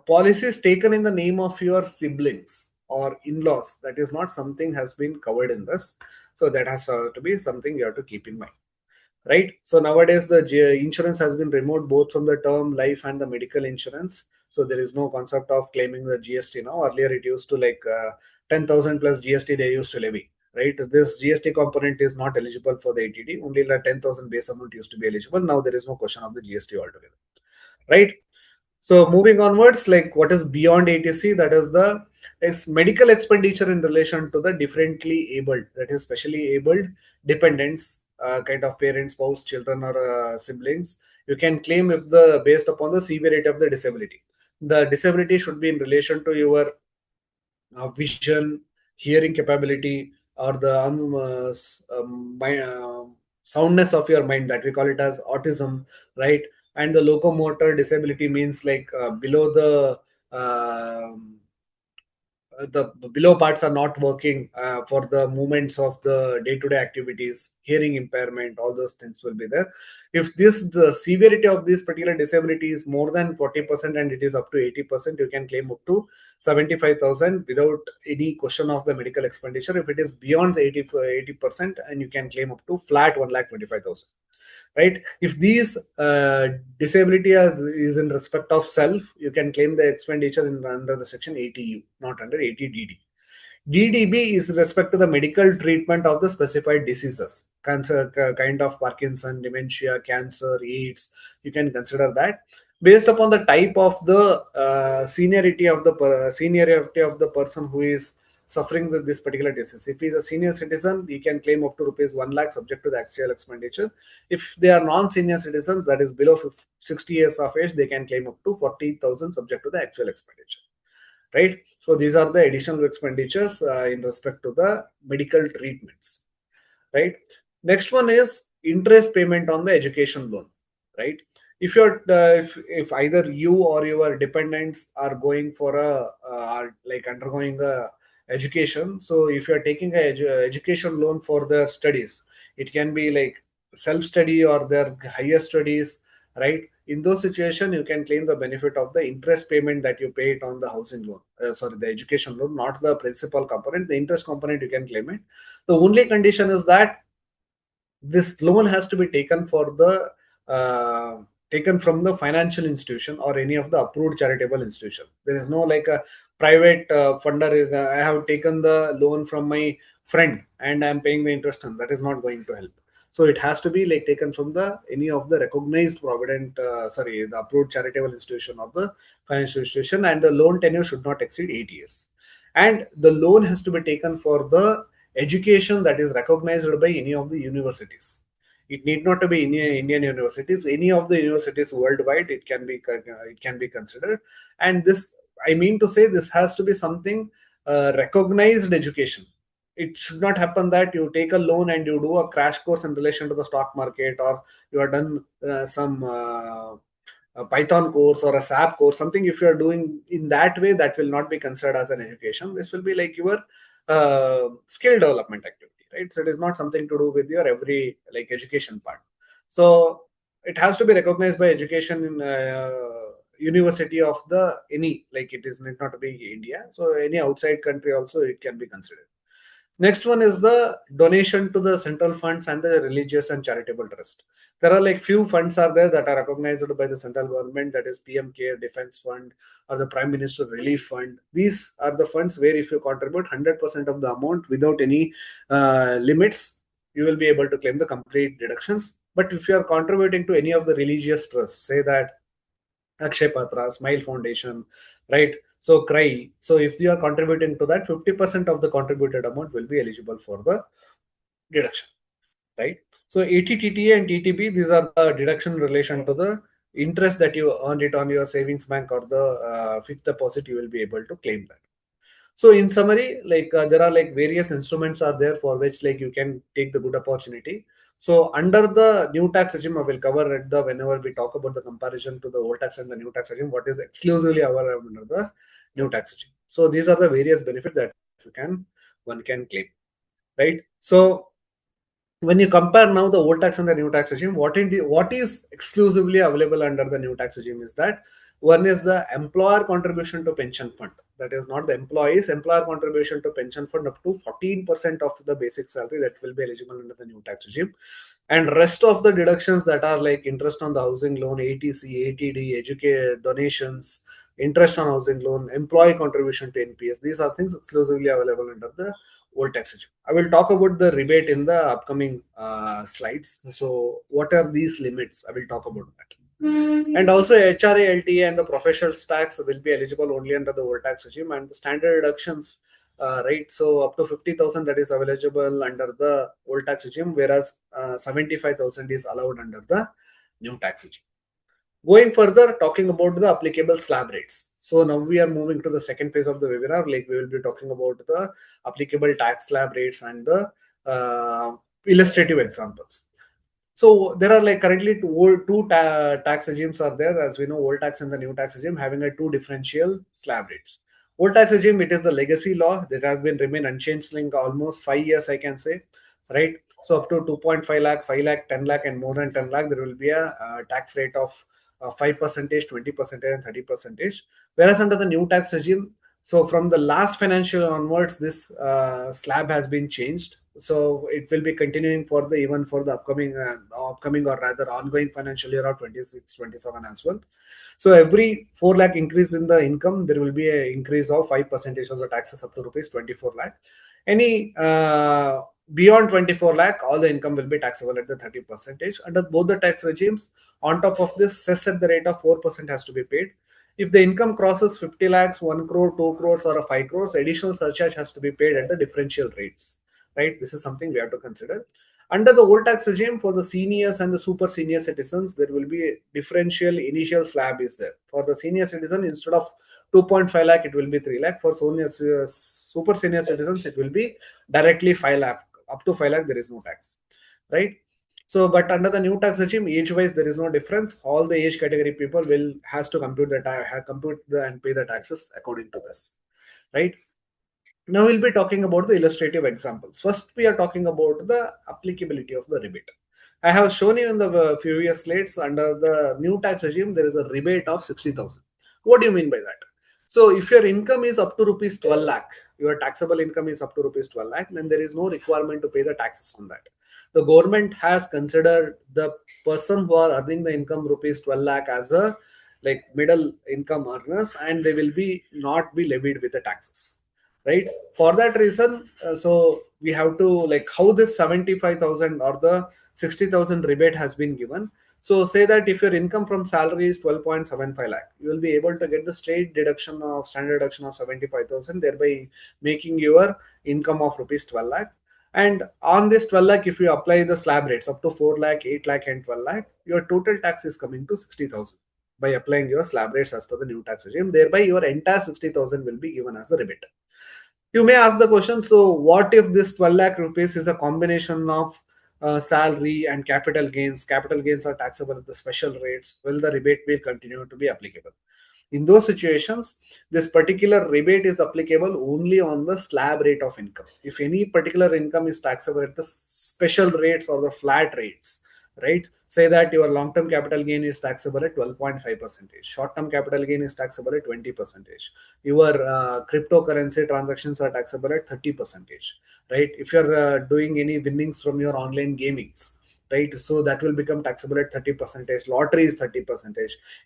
policy is taken in the name of your siblings or in-laws, that is not something has been covered in this. So that has to be something you have to keep in mind, right? So nowadays the insurance has been removed both from the term life and the medical insurance. So there is no concept of claiming the gst now. Earlier it used to like 10,000 plus gst they used to levy, right? This gst component is not eligible for the ATD. Only the 10,000 base amount used to be eligible. Now there is no question of the gst altogether, right? So moving onwards, like what is beyond ATC, that is the is medical expenditure in relation to the differently abled, that is specially abled dependents, kind of parents, spouse, children, or siblings. You can claim if the based upon the severity of the disability. The disability should be in relation to your vision, hearing capability, or the soundness of your mind, that we call it as autism, right? And the locomotor disability means like below the below parts are not working for the movements of the day-to-day activities. Hearing impairment, all those things will be there. If this the severity of this particular disability is more than 40% and it is up to 80%, you can claim up to 75,000 without any question of the medical expenditure. If it is beyond the 80% and you can claim up to flat 1,25,000, right? If these disability is in respect of self, you can claim the expenditure under the section 80U, not under 80DD. DDB is respect to the medical treatment of the specified diseases, cancer, kind of Parkinson, dementia, cancer, AIDS. You can consider that based upon the type of the seniority of the person who is suffering with this particular disease. If he is a senior citizen, he can claim up to rupees 1 lakh subject to the actual expenditure. If they are non-senior citizens, that is below 60 years of age, they can claim up to 40,000 subject to the actual expenditure, right? So these are the additional expenditures in respect to the medical treatments, right? Next one is interest payment on the education loan, right? If you're if either you or your dependents are going for a are like undergoing a education. So if you are taking a education loan for their studies, it can be like self study or their higher studies, right? In those situations, you can claim the benefit of the interest payment that you pay it on the housing loan, sorry, the education loan, not the principal component. The interest component you can claim it. The only condition is that this loan has to be taken for the taken from the financial institution or any of the approved charitable institution. There is no like a private funder. I have taken the loan from my friend and I'm paying the interest on that is not going to help. So it has to be like taken from the any of the recognized provident, sorry, the approved charitable institution of the financial institution, and the loan tenure should not exceed 8 years. And the loan has to be taken for the education that is recognized by any of the universities. It need not to be Indian universities. Any of the universities worldwide, it can be considered. And this, I mean to say, this has to be something recognized education. It should not happen that you take a loan and you do a crash course in relation to the stock market, or you have done some a Python course or a SAP course, something if you are doing in that way, that will not be considered as an education. This will be like your skill development activity, right? So it is not something to do with your every like education part. So it has to be recognized by education in university of the any, like it is need not to be India. So any outside country also it can be considered. Next one is the donation to the central funds and the religious and charitable trust. There are like few funds are there that are recognized by the central government, that is PM Care Defense Fund or the Prime Minister Relief Fund. These are the funds where if you contribute 100% of the amount without any limits, you will be able to claim the complete deductions. But if you are contributing to any of the religious trusts, say that Akshay Patra, Smile Foundation, right? So Cry. So if you are contributing to that, 50% of the contributed amount will be eligible for the deduction, right? So ATTTA and TTB, these are the deduction in relation to the interest that you earned it on your savings bank or the fixed deposit. You will be able to claim that. So in summary, like there are like various instruments are there for which like you can take the good opportunity. So under the new tax regime, I will cover at the whenever we talk about the comparison to the old tax and the new tax regime, what is exclusively our under the new tax regime. So these are the various benefits that you can one can claim, right? So when you compare now the old tax and the new tax regime, what is exclusively available under the new tax regime is that one is the employer contribution to pension fund. That is not the employer contribution to pension fund up to 14% of the basic salary that will be eligible under the new tax regime. And rest of the deductions that are like interest on the housing loan, ATC, ATD, educate donations, interest on housing loan, employee contribution to NPS, these are things exclusively available under the old tax regime. I will talk about the rebate in the upcoming slides. So what are these limits? I will talk about that. And also HRA, LTA and the professional tax will be eligible only under the old tax regime, and the standard deductions, right? So up to 50,000 that is eligible under the old tax regime, whereas 75,000 is allowed under the new tax regime. Going further, talking about the applicable slab rates. So now we are moving to the second phase of the webinar. Like we will be talking about the applicable tax slab rates and the illustrative examples. So there are like currently tax regimes are there, as we know, old tax and the new tax regime having a two differential slab rates. Old tax regime, it is the legacy law that has been remain unchanged like almost 5 years, I can say, right? So up to 2.5 lakh, 5 lakh, 10 lakh, and more than 10 lakh, there will be a tax rate of 5%, 20%, and 30%. Whereas under the new tax regime, so from the last financial onwards, this slab has been changed. So it will be continuing for the even for the upcoming or rather ongoing financial year of 26-27 as well. So every 4 lakh increase in the income, there will be an increase of 5% of the taxes up to rupees 24 lakh. Any beyond 24 lakh, all the income will be taxable at the 30%. Under both the tax regimes, on top of this, cess at the rate of 4% has to be paid. If the income crosses 50 lakhs, 1 crore, 2 crores, or a 5 crores, additional surcharge has to be paid at the differential rates. Right? This is something we have to consider. Under the old tax regime, for the seniors and the super senior citizens, there will be a differential initial slab is there. For the senior citizen, instead of 2.5 lakh, it will be 3 lakh. For super senior citizens, it will be directly 5 lakh. Up to 5 lakh, there is no tax. Right? So, but under the new tax regime, age-wise there is no difference. All the age category people will has to compute and pay the taxes according to this, right? Now we'll be talking about the illustrative examples. First, we are talking about the applicability of the rebate. I have shown you in the previous slides, under the new tax regime, there is a rebate of 60,000. What do you mean by that? So if your income is up to rupees 12 lakh, your taxable income is up to rupees 12 lakh, then there is no requirement to pay the taxes on that. The government has considered the person who are earning the income rupees 12 lakh as a like middle income earners, and they will be not be levied with the taxes, right? For that reason, so we have to like how this 75,000 or the 60,000 rebate has been given. So say that if your income from salary is 12.75 lakh, you will be able to get the straight deduction of standard deduction of 75,000, thereby making your income of rupees 12 lakh. And on this 12 lakh, if you apply the slab rates up to 4 lakh, 8 lakh, and 12 lakh, your total tax is coming to 60,000 by applying your slab rates as per the new tax regime. Thereby, your entire 60,000 will be given as a rebate. You may ask the question, so what if this 12 lakh rupees is a combination of salary and capital gains? Capital gains are taxable at the special rates. Will the rebate will continue to be applicable? In those situations, this particular rebate is applicable only on the slab rate of income. If any particular income is taxable at the special rates or the flat rates, right? Say that your long-term capital gain is taxable at 12.5%, short-term capital gain is taxable at 20%, your cryptocurrency transactions are taxable at 30%, right? If you're doing any winnings from your online gamings, right, so that will become taxable at 30%. Lottery is 30%.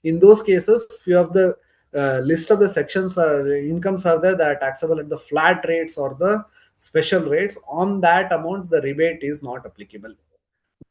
In those cases, few of the list of the sections incomes are there that are taxable at the flat rates or the special rates. On that amount, the rebate is not applicable.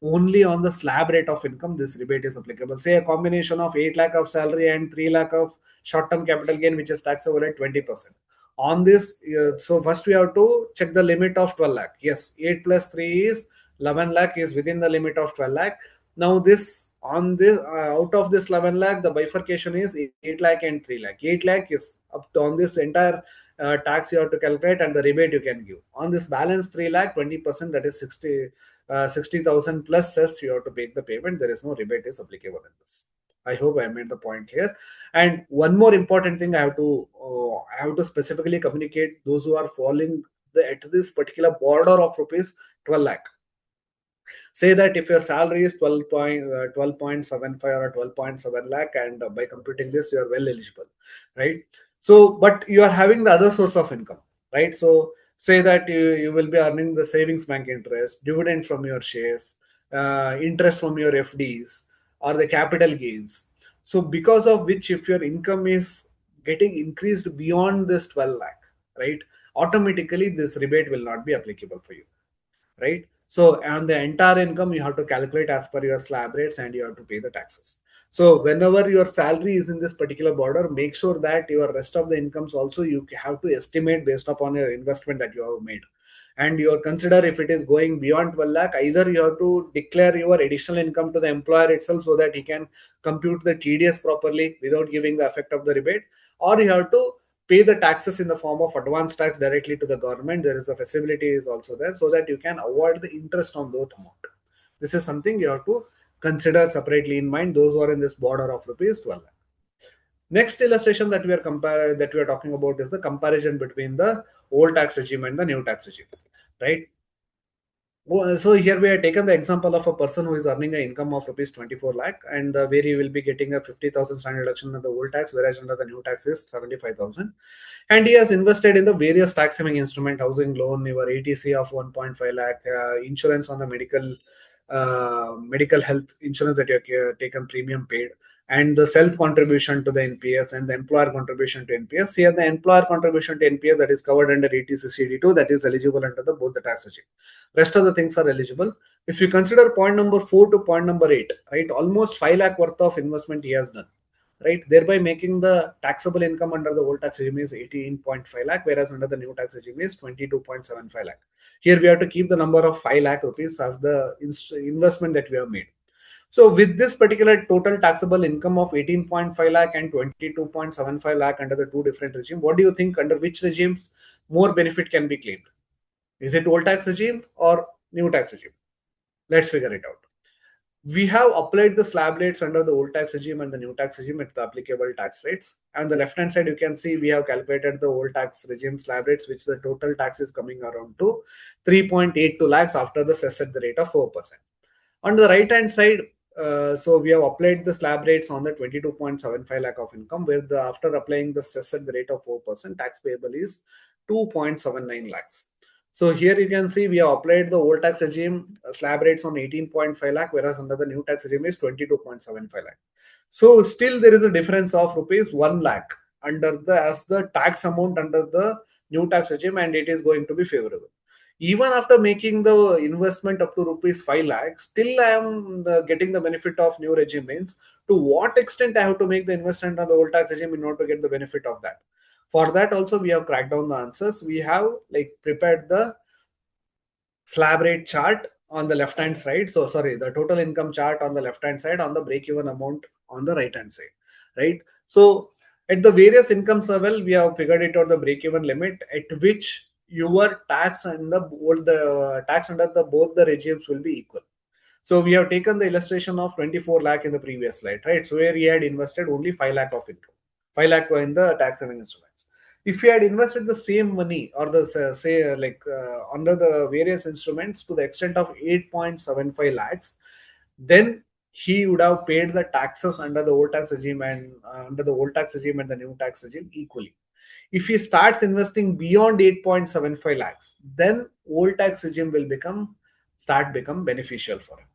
Only on the slab rate of income this rebate is applicable. Say a combination of 8 lakh of salary and 3 lakh of short term capital gain, which is taxable at 20%. On this, so first we have to check the limit of 12 lakh. Yes, 8 plus 3 is 11 lakh, is within the limit of 12 lakh. Now this on this out of this 11 lakh, the bifurcation is 8 lakh and 3 lakh. 8 lakh is up to on this entire tax you have to calculate, and the rebate you can give. On this balance 3 lakh, 20%, that is 60,000 plus cess you have to make the payment. There is no rebate is applicable in this. I hope I made the point here. And one more important thing I have to specifically communicate those who are falling at this particular border of rupees 12 lakh. Say that if your salary is 12.75 or 12.7 lakh, and by computing this you are well eligible, right? So but you are having the other source of income, right? So say that you will be earning the savings bank interest, dividend from your shares, interest from your FDs, or the capital gains. So because of which, if your income is getting increased beyond this 12 lakh, right, automatically this rebate will not be applicable for you, right? So on the entire income, you have to calculate as per your slab rates, and you have to pay the taxes. So whenever your salary is in this particular border, make sure that your rest of the incomes also you have to estimate based upon your investment that you have made. And you consider if it is going beyond 12 lakh, either you have to declare your additional income to the employer itself so that he can compute the TDS properly without giving the effect of the rebate, or you have to pay the taxes in the form of advance tax directly to the government. There is a facility is also there so that you can avoid the interest on that amount. This is something you have to consider separately in mind, those who are in this border of rupees 12 lakh. Next illustration that we are talking about is the comparison between the old tax regime and the new tax regime, right? So here we have taken the example of a person who is earning an income of rupees 24 lakh, and where he will be getting a 50,000 standard deduction of the old tax, whereas under the new tax is 75,000. And he has invested in the various tax saving instrument, housing loan, your ATC of 1.5 lakh, insurance on the medical health insurance that you have taken premium paid, and the self contribution to the NPS and the employer contribution to NPS. Here the employer contribution to NPS that is covered under ATC CD2, that is eligible under the both the tax regime. Rest of the things are eligible. If you consider point number 4 to point number 8, right, almost 5 lakh worth of investment he has done, right, thereby making the taxable income under the old tax regime is 18.5 lakh, whereas under the new tax regime is 22.75 lakh. Here we have to keep the number of 5 lakh rupees as the investment that we have made. So with this particular total taxable income of 18.5 lakh and 22.75 lakh under the two different regime, what do you think, under which regimes more benefit can be claimed? Is it old tax regime or new tax regime? Let's figure it out. We have applied the slab rates under the old tax regime and the new tax regime at the applicable tax rates. And the left hand side, you can see we have calculated the old tax regime slab rates, which the total tax is coming around to 3.82 lakhs after the cess at the rate of 4%. On the right hand side, so we have applied the slab rates on the 22.75 lakh of income, where after applying the cess at the rate of 4%, tax payable is 2.79 lakhs. So here you can see we have applied the old tax regime slab rates on 18.5 lakh, whereas under the new tax regime is 22.75 lakh. So still there is a difference of rupees 1 lakh under the as the tax amount under the new tax regime, and it is going to be favorable. Even after making the investment up to rupees 5 lakhs, still I am getting the benefit of new regime. Means to what extent I have to make the investment on the old tax regime in order to get the benefit of that. For that also we have cracked down the answers. We have like prepared the slab rate chart on the left hand side. So sorry, the total income chart on the left hand side, on the break even amount on the right hand side, right? So at the various incomes level, we have figured it out the break even limit at which your tax and the tax under the both the regimes will be equal. So we have taken the illustration of 24 lakh in the previous slide, right? So where he had invested only 5 lakh of income, 5 lakh in the tax saving instruments. If he had invested the same money or the say like under the various instruments to the extent of 8.75 lakhs, then he would have paid the taxes under the old tax regime and under the old tax regime and the new tax regime equally. If he starts investing beyond 8.75 lakhs, then old tax regime will become beneficial for him.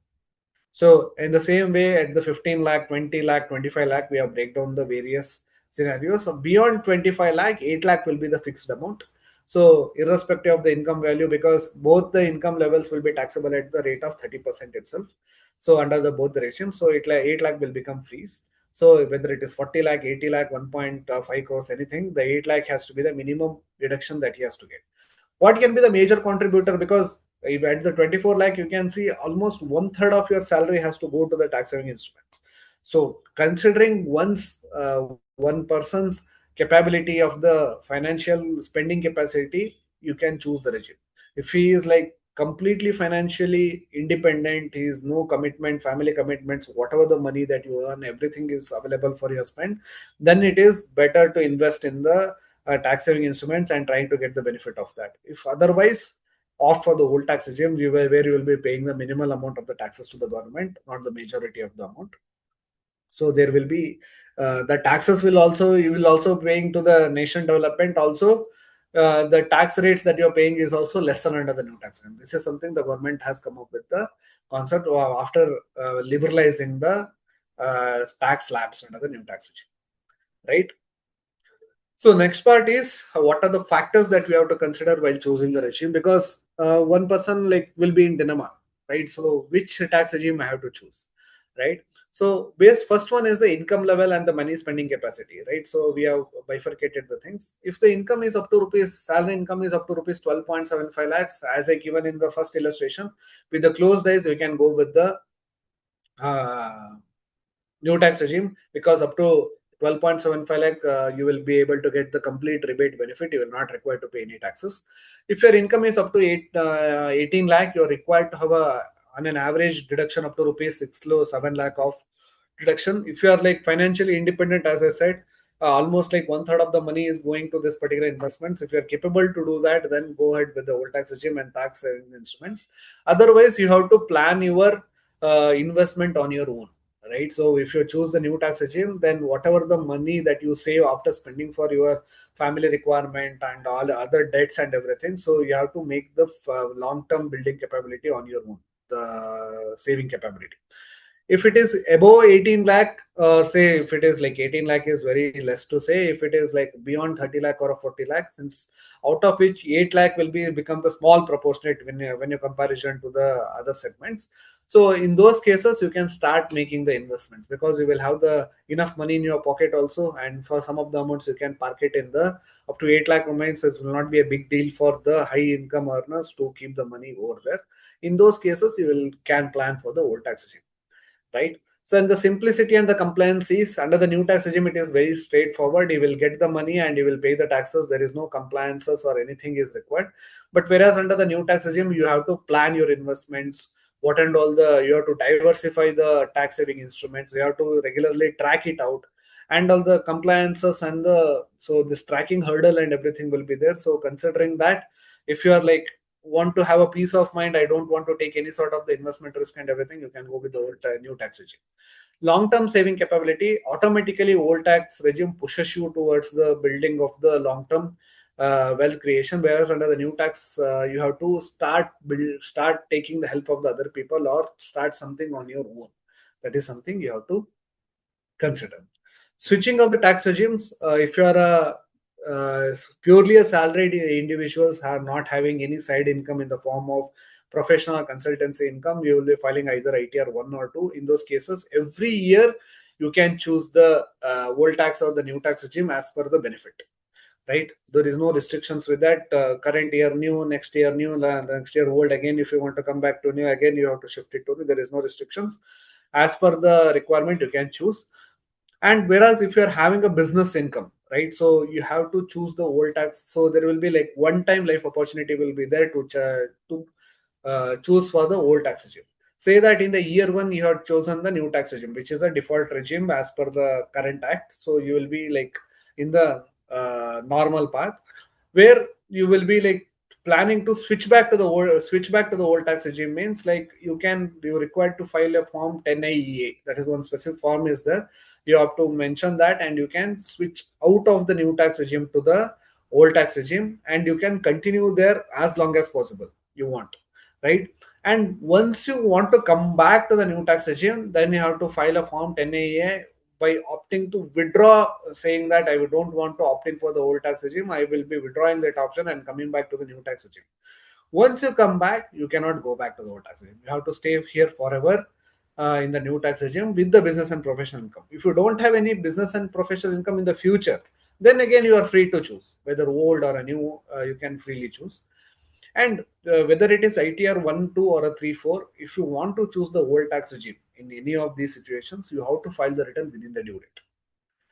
So in the same way, at the 15 lakh, 20 lakh, 25 lakh, we have break down the various scenarios. So beyond 25 lakh, 8 lakh will be the fixed amount. So irrespective of the income value, because both the income levels will be taxable at the rate of 30% itself. So under the both the regime, so 8 lakh will become freeze. So whether it is 40 lakh, 80 lakh, 1.5 crores, anything, the 8 lakh has to be the minimum deduction that he has to get. What can be the major contributor? Because if at the 24 lakh, you can see almost one third of your salary has to go to the tax saving instruments. So considering one person's capability of the financial spending capacity, you can choose the regime. If he is like completely financially independent, he is no commitment, family commitments, whatever the money that you earn, everything is available for your spend, then it is better to invest in the tax saving instruments and trying to get the benefit of that. If otherwise, opt for the old tax regime, where you will be paying the minimal amount of the taxes to the government, not the majority of the amount. So there will be the taxes will also, you will also paying to the nation development also. The tax rates that you're paying is also lesser under the new tax regime. This is something the government has come up with the concept after liberalizing the tax slabs under the new tax regime, right? So next part is what are the factors that we have to consider while choosing the regime, because one person like will be in dilemma, right? So which tax regime I have to choose, right? So based first one is the income level and the money spending capacity, right? So we have bifurcated the things. If the income is up to rupees, salary income is up to rupees 12.75 lakhs, as I given in the first illustration, with the closed eyes, we can go with the uh, new tax regime, because up to 12.75 lakh, you will be able to get the complete rebate benefit. You will not require to pay any taxes. If your income is up to 18 lakh, you're required to have on an average deduction up to rupees 6 to 7 lakh of deduction. If you are like financially independent, as I said, almost like one third of the money is going to this particular investments. If you're capable to do that, then go ahead with the old tax regime and tax saving instruments. Otherwise, you have to plan your investment on your own, right? So if you choose the new tax regime, then whatever the money that you save after spending for your family requirement and all the other debts and everything, so you have to make the long term building capability on your own, the saving capability. If it is above 18 lakh, or say if it is like 18 lakh is very less to say, if it is like beyond 30 lakh or 40 lakh, since out of which 8 lakh will be become the small proportionate when you comparison to the other segments. So in those cases, you can start making the investments, because you will have the enough money in your pocket also, and for some of the amounts you can park it in the up to 8 lakh remains. It will not be a big deal for the high income earners to keep the money over there. In those cases, you will can plan for the old tax regime, right? So in the simplicity and the compliance is under the new tax regime, it is very straightforward. You will get the money and you will pay the taxes. There is no compliances or anything is required. But whereas under the new tax regime, you have to plan your investments, what and all the, you have to diversify the tax saving instruments, you have to regularly track it out, and all the compliances and the, so this tracking hurdle and everything will be there. So considering that, if you are like want to have a peace of mind, I don't want to take any sort of the investment risk and everything, you can go with the old new tax regime. Long-term saving capability, automatically old tax regime pushes you towards the building of the long-term wealth creation, whereas under the new tax you have to start taking the help of the other people or start something on your own. That is something you have to consider. Switching of the tax regimes, if you are a purely a salaried individuals are not having any side income in the form of professional or consultancy income, you will be filing either ITR 1 or 2. In those cases, every year you can choose the old tax or the new tax regime as per the benefit. Right? There is no restrictions with that. Current year new, next year new, next year old again. If you want to come back to new again, you have to shift it to new. There is no restrictions. As per the requirement, you can choose. And whereas if you're having a business income, right, so you have to choose the old tax. So there will be like one time life opportunity will be there to choose for the old tax regime. Say that in the year one you have chosen the new tax regime, which is a default regime as per the current act. So you will be like in the normal path, where you will be like planning to switch back to the old tax regime. Means like you're required to file a form 10IEA. That is one specific form is there. You have to mention that, and you can switch out of the new tax regime to the old tax regime, and you can continue there as long as possible you want, right? And once you want to come back to the new tax regime, then you have to file a form 10A by opting to withdraw, saying that I don't want to opt in for the old tax regime. I will be withdrawing that option and coming back to the new tax regime. Once you come back, you cannot go back to the old tax regime. You have to stay here forever in the new tax regime with the business and professional income. If you don't have any business and professional income in the future, then again you are free to choose whether old or a new. You can freely choose. And whether it is ITR 1, 2, or a 3, 4, if you want to choose the old tax regime in any of these situations, you have to file the return within the due date.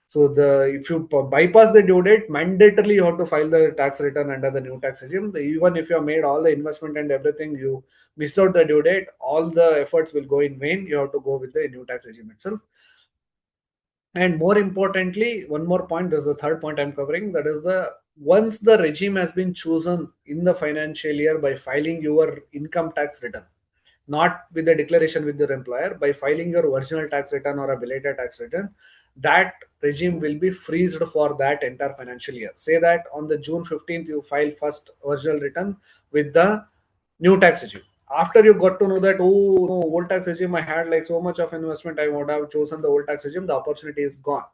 So if you bypass the due date, mandatorily you have to file the tax return under the new tax regime. Even if you have made all the investment and everything, you missed out the due date, all the efforts will go in vain. You have to go with the new tax regime itself. And more importantly, one more point, there's the third point I'm covering. That is the once the regime has been chosen in the financial year by filing your income tax return, not with the declaration with your employer, by filing your original tax return or a belated tax return, that regime will be freezed for that entire financial year. Say that on the June 15th, you file first original return with the new tax regime. After you got to know that, oh no, old tax regime, I had like so much of investment, I would have chosen the old tax regime, the opportunity is gone.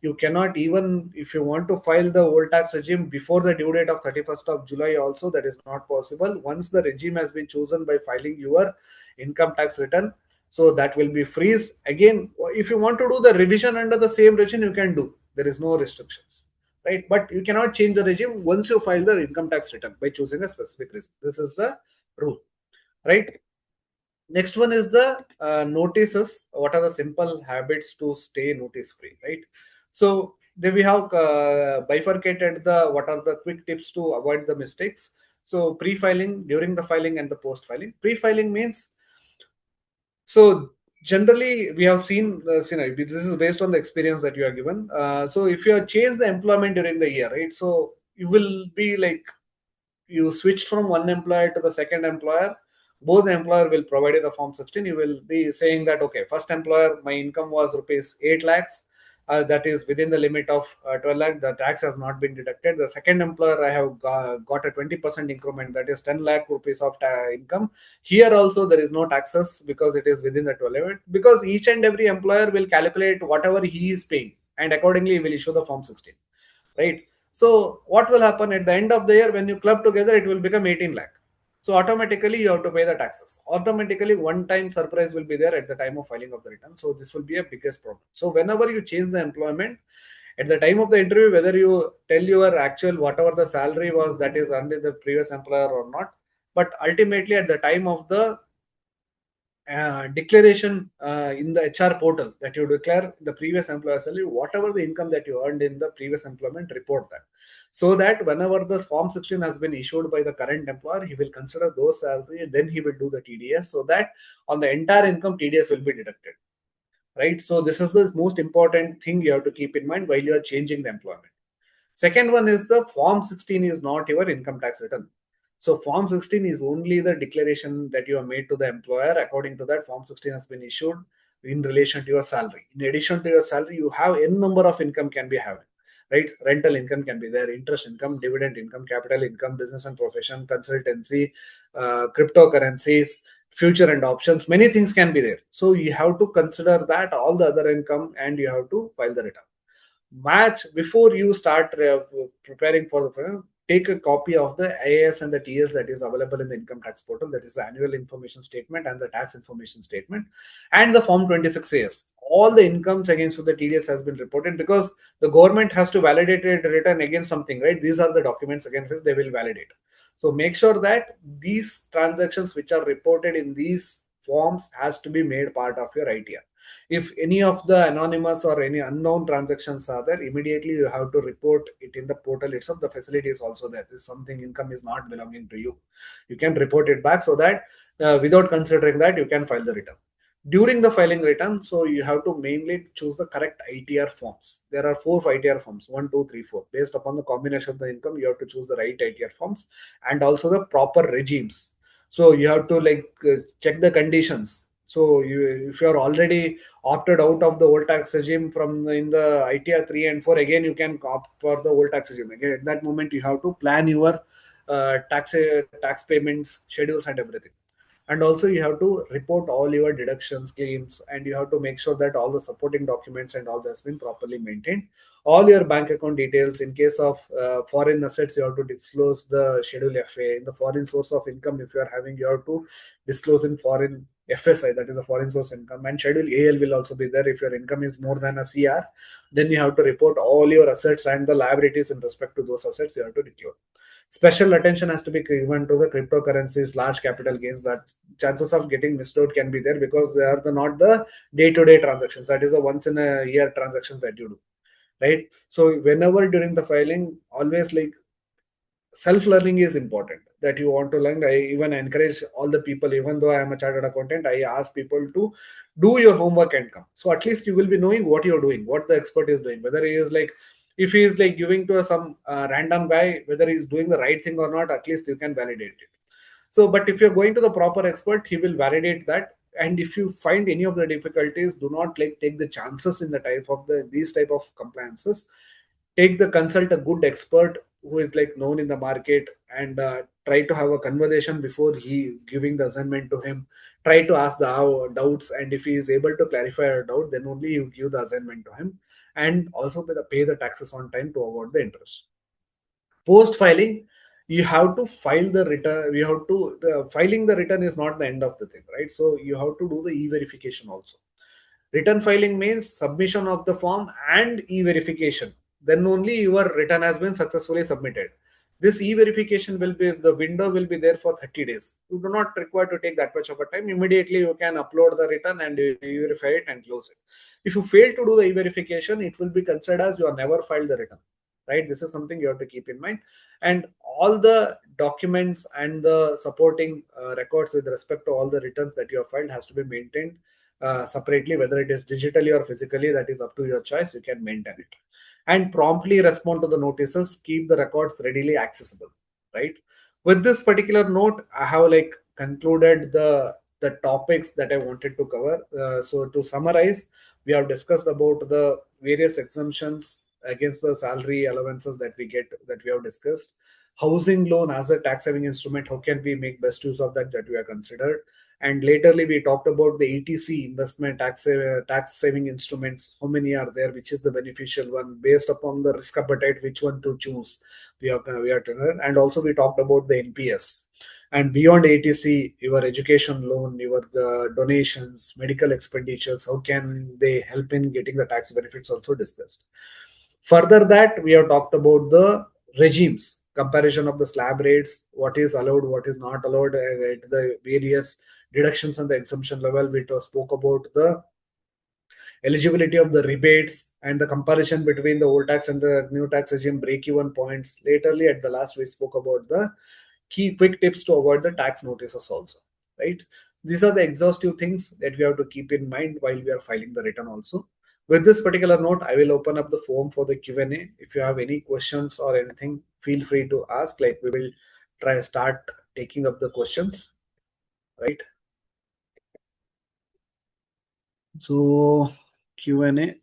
You cannot, even if you want to file the old tax regime before the due date of 31st of July also, that is not possible. Once the regime has been chosen by filing your income tax return, so that will be freeze. Again, if you want to do the revision under the same regime, you can do. There is no restrictions, right? But you cannot change the regime once you file the income tax return by choosing a specific risk. This is the rule, right? Next one is the notices. What are the simple habits to stay notice free, right? So then we have bifurcated the what are the quick tips to avoid the mistakes. So pre-filing, during the filing, and the post-filing. Pre-filing means, so generally we have seen this is based on the experience that you are given. So if you have changed the employment during the year, right? So you will be like you switched from one employer to the second employer, both the employer will provide you the form 16. You will be saying that, okay, first employer, my income was rupees 8 lakhs. That is within the limit of 12 lakh. The tax has not been deducted. The second employer, I have got a 20% increment. That is 10 lakh rupees of income. Here also there is no taxes because it is within the 12 limit. Because each and every employer will calculate whatever he is paying, and accordingly he will issue the form 16, right? So what will happen at the end of the year when you club together, it will become 18 lakh. So automatically you have to pay the taxes. Automatically one time surprise will be there at the time of filing of the return. So this will be a biggest problem. So whenever you change the employment, at the time of the interview, whether you tell your actual whatever the salary was that is under the previous employer or not, but ultimately at the time of the declaration in the HR portal, that you declare the previous employer salary, whatever the income that you earned in the previous employment, report that. So that whenever the Form 16 has been issued by the current employer, he will consider those salary and then he will do the TDS, so that on the entire income, TDS will be deducted. Right. So this is the most important thing you have to keep in mind while you are changing the employment. Second one is the Form 16 is not your income tax return. So Form 16 is only the declaration that you have made to the employer. According to that, Form 16 has been issued in relation to your salary. In addition to your salary, you have n number of income can be having. Right, rental income can be there, interest income, dividend income, capital income, business and profession, consultancy, cryptocurrencies, future and options. Many things can be there. So you have to consider that all the other income and you have to file the return. Match before you start preparing for the, take a copy of the IAS and the TS that is available in the income tax portal, that is the annual information statement and the tax information statement, and the Form 26 AS. All the incomes against the TDS has been reported, because the government has to validate it return against something, right? These are the documents against which they will validate. So make sure that these transactions which are reported in these forms has to be made part of your ITR. If any of the anonymous or any unknown transactions are there, immediately you have to report it in the portal itself. The facility is also there. If something income is not belonging to you, you can report it back, so that without considering that, you can file the return. During the filing return, so you have to mainly choose the correct ITR forms. There are 4 ITR forms, 1, 2, 3, 4. Based upon the combination of the income, you have to choose the right ITR forms, and also the proper regimes. So you have to check the conditions. So if you are already opted out of the old tax regime from in the ITR 3 and 4, again you can opt for the old tax regime. Again, at that moment you have to plan your tax payments, schedules, and everything. And also you have to report all your deductions, claims, and you have to make sure that all the supporting documents and all that has been properly maintained. All your bank account details. In case of foreign assets, you have to disclose the schedule FA. In the foreign source of income, if you are having, you have to disclose in foreign FSI, that is a foreign source income, and schedule AL will also be there. If your income is more than a CR, then you have to report all your assets and the liabilities in respect to those assets you have to declare. Special attention has to be given to the cryptocurrencies, large capital gains. That chances of getting missed out can be there, because they are not the day-to-day transactions. That is a once in a year transactions that you do, right? So whenever during the filing, always self-learning is important, that you want to learn. I even encourage all the people, even though I am a chartered accountant, I ask people to do your homework and come. So at least you will be knowing what you're doing, what the expert is doing, whether he is if he is giving to some random guy, whether he's doing the right thing or not, at least you can validate it. So but if you're going to the proper expert, he will validate that. And if you find any of the difficulties, do not take the chances in the type of these type of compliances. Take the consult a good expert who is known in the market, and try to have a conversation before he giving the assignment to him. Try to ask the doubts, and if he is able to clarify a doubt, then only you give the assignment to him. And also pay the taxes on time to avoid the interest. Post filing, you have to file the return. You have to the filing the return is not the end of the thing, right? So you have to do the e-verification also. Return filing means submission of the form and e-verification. Then only your return has been successfully submitted. This e-verification will be, the window will be there for 30 days. You do not require to take that much of a time. Immediately you can upload the return and you verify it and close it. If you fail to do the e-verification, it will be considered as you have never filed the return. Right? This is something you have to keep in mind. And all the documents and the supporting records with respect to all the returns that you have filed has to be maintained separately, whether it is digitally or physically. That is up to your choice. You can maintain it. And promptly respond to the notices. Keep the records readily accessible. Right? With this particular note, I have concluded the topics that I wanted to cover. So to summarize, we have discussed about the various exemptions against the salary allowances that we get, that we have discussed. Housing loan as a tax saving instrument, how can we make best use of that, that we are considered. And laterly we talked about the ETC, investment tax saving instruments, how many are there, which is the beneficial one, based upon the risk appetite, which one to choose. And also we talked about the NPS. And beyond ATC, your education loan, your donations, medical expenditures, how can they help in getting the tax benefits, also discussed. Further that, we have talked about the regimes, comparison of the slab rates, what is allowed, what is not allowed at the various deductions and the exemption level. We spoke about the eligibility of the rebates and the comparison between the old tax and the new tax regime break-even points. Laterly, at the last, we spoke about the key quick tips to avoid the tax notices also, right? These are the exhaustive things that we have to keep in mind while we are filing the return also. With this particular note, I will open up the form for the Q&A. If you have any questions or anything, feel free to ask. Like, we will try start taking up the questions, right? So Q&A.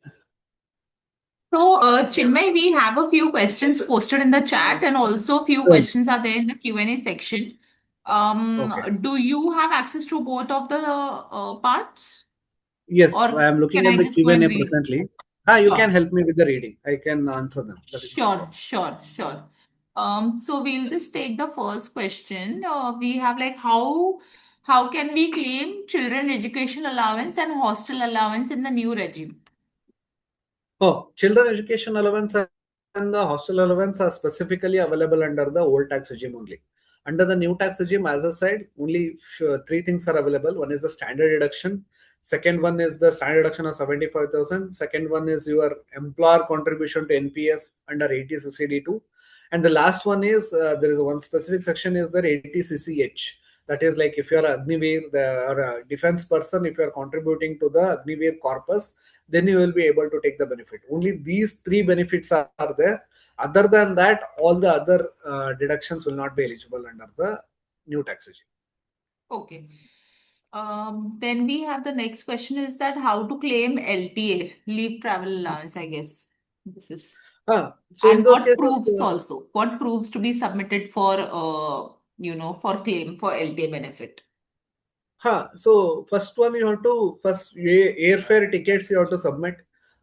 So, Chinmay, we have a few questions posted in the chat, and also a few Sure. questions are there in the Q&A section. Okay. Do you have access to both of the parts, Yes, or I am looking can at I the just go and Q&A read? presently. You can Sure, help me with the reading. I can answer them. That is not a sure, problem. sure, sure. So we'll just take the first question. We have like how can we claim children education allowance and hostel allowance in the new regime? Oh, children education allowance and the hostel allowance are specifically available under the old tax regime only. Under the new tax regime, as I said, only three things are available. One is the standard deduction. Second one is the standard deduction of 75,000. Second one is your employer contribution to NPS under 80CCD2. And the last one is there is one specific section is the 80CCH. That is like if you are Agniveer or a defense person, if you are contributing to the Agniveer corpus, then you will be able to take the benefit. Only these three benefits are there. Other than that, all the other deductions will not be eligible under the new tax regime. Okay. Then we have the next question is that how to claim LTA, leave travel allowance, I guess. This is, So in and those what cases, proofs also? What proofs to be submitted for, for claim for LTA benefit? So first one you have to first airfare tickets you have to submit,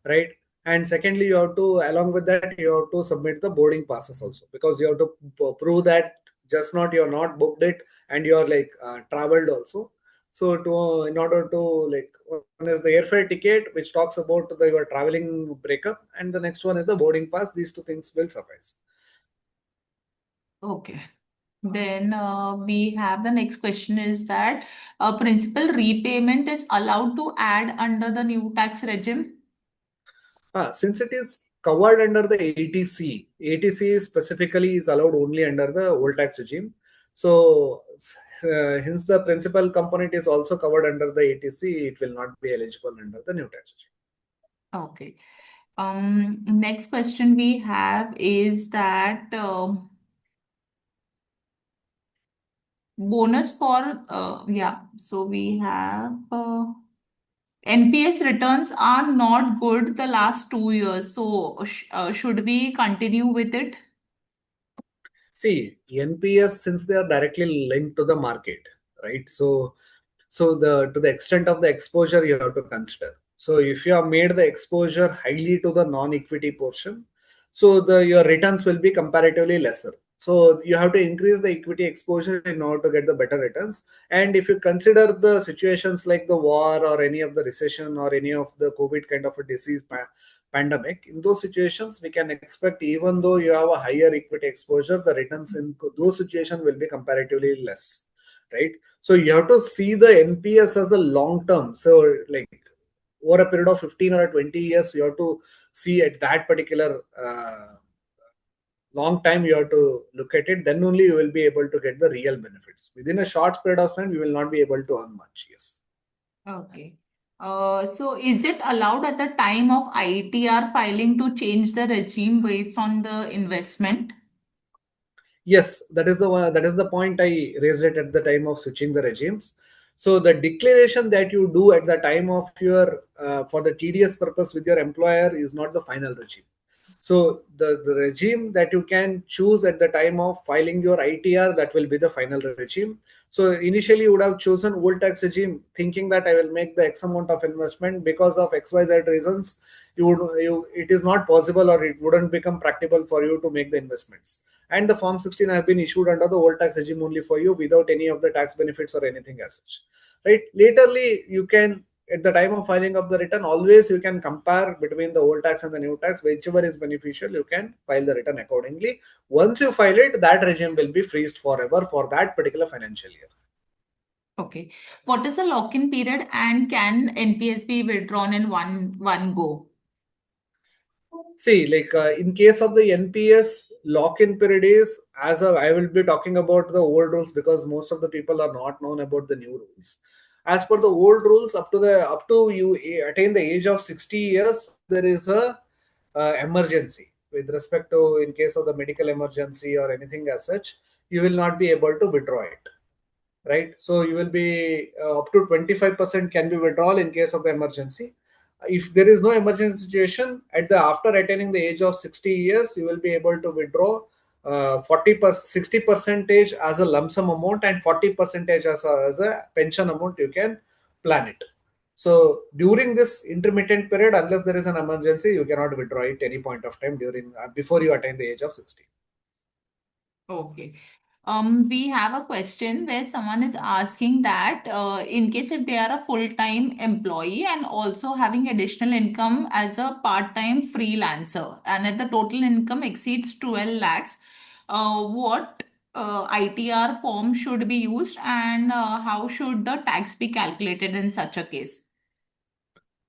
right? And secondly, you have to along with that you have to submit the boarding passes also because you have to prove that just not you're not booked it and you're like traveled also. So to in order to like one is the airfare ticket which talks about your traveling breakup, and the next one is the boarding pass. These two things will suffice. Okay. Then we have the next question is that principal repayment is allowed to add under the new tax regime. Since it is covered under the ATC specifically is allowed only under the old tax regime. So, hence the principal component is also covered under the ATC. It will not be eligible under the new tax regime. Okay. Next question we have is that bonus for yeah. So we have NPS returns are not good the last 2 years. So should we continue with it? See, NPS since they are directly linked to the market, right? So the to the extent of the exposure you have to consider. So if you have made the exposure highly to the non-equity portion, so the your returns will be comparatively lesser. So you have to increase the equity exposure in order to get the better returns. And if you consider the situations like the war or any of the recession or any of the COVID kind of a disease pandemic, in those situations we can expect even though you have a higher equity exposure, the returns in those situations will be comparatively less, right? So you have to see the NPS as a long term. So like over a period of 15 or 20 years, you have to see at that particular long time you have to look at it. Then only you will be able to get the real benefits. Within a short period of time, you will not be able to earn much. Yes. Okay. So is it allowed at the time of ITR filing to change the regime based on the investment? Yes, that is the one, that is the point I raised it at the time of switching the regimes. So the declaration that you do at the time of your for the TDS purpose with your employer is not the final regime. So the regime that you can choose at the time of filing your ITR, that will be the final regime. So initially you would have chosen old tax regime thinking that I will make the X amount of investment because of XYZ reasons. It is not possible or it wouldn't become practical for you to make the investments. And the Form 16 has been issued under the old tax regime only for you without any of the tax benefits or anything as such. Right? Laterly, you can at the time of filing of the return, always you can compare between the old tax and the new tax. Whichever is beneficial, you can file the return accordingly. Once you file it, that regime will be freezed forever for that particular financial year. Okay. What is the lock-in period and can NPS be withdrawn in one go? See, like in case of the NPS, lock-in period is, I will be talking about the old rules because most of the people are not known about the new rules. As per the old rules, up to you attain the age of 60 years, there is a emergency with respect to, in case of the medical emergency or anything as such, you will not be able to withdraw it, right? So you will be up to 25% can be withdrawal in case of the emergency. If there is no emergency situation at the after attaining the age of 60 years, you will be able to withdraw 60 percentage as a lump sum amount and 40 percentage as a pension amount. You can plan it. So during this intermittent period, unless there is an emergency, you cannot withdraw it any point of time during before you attain the age of 60. Okay. We have a question where someone is asking that in case if they are a full-time employee and also having additional income as a part-time freelancer, and if the total income exceeds 12 lakhs, what ITR form should be used and how should the tax be calculated in such a case?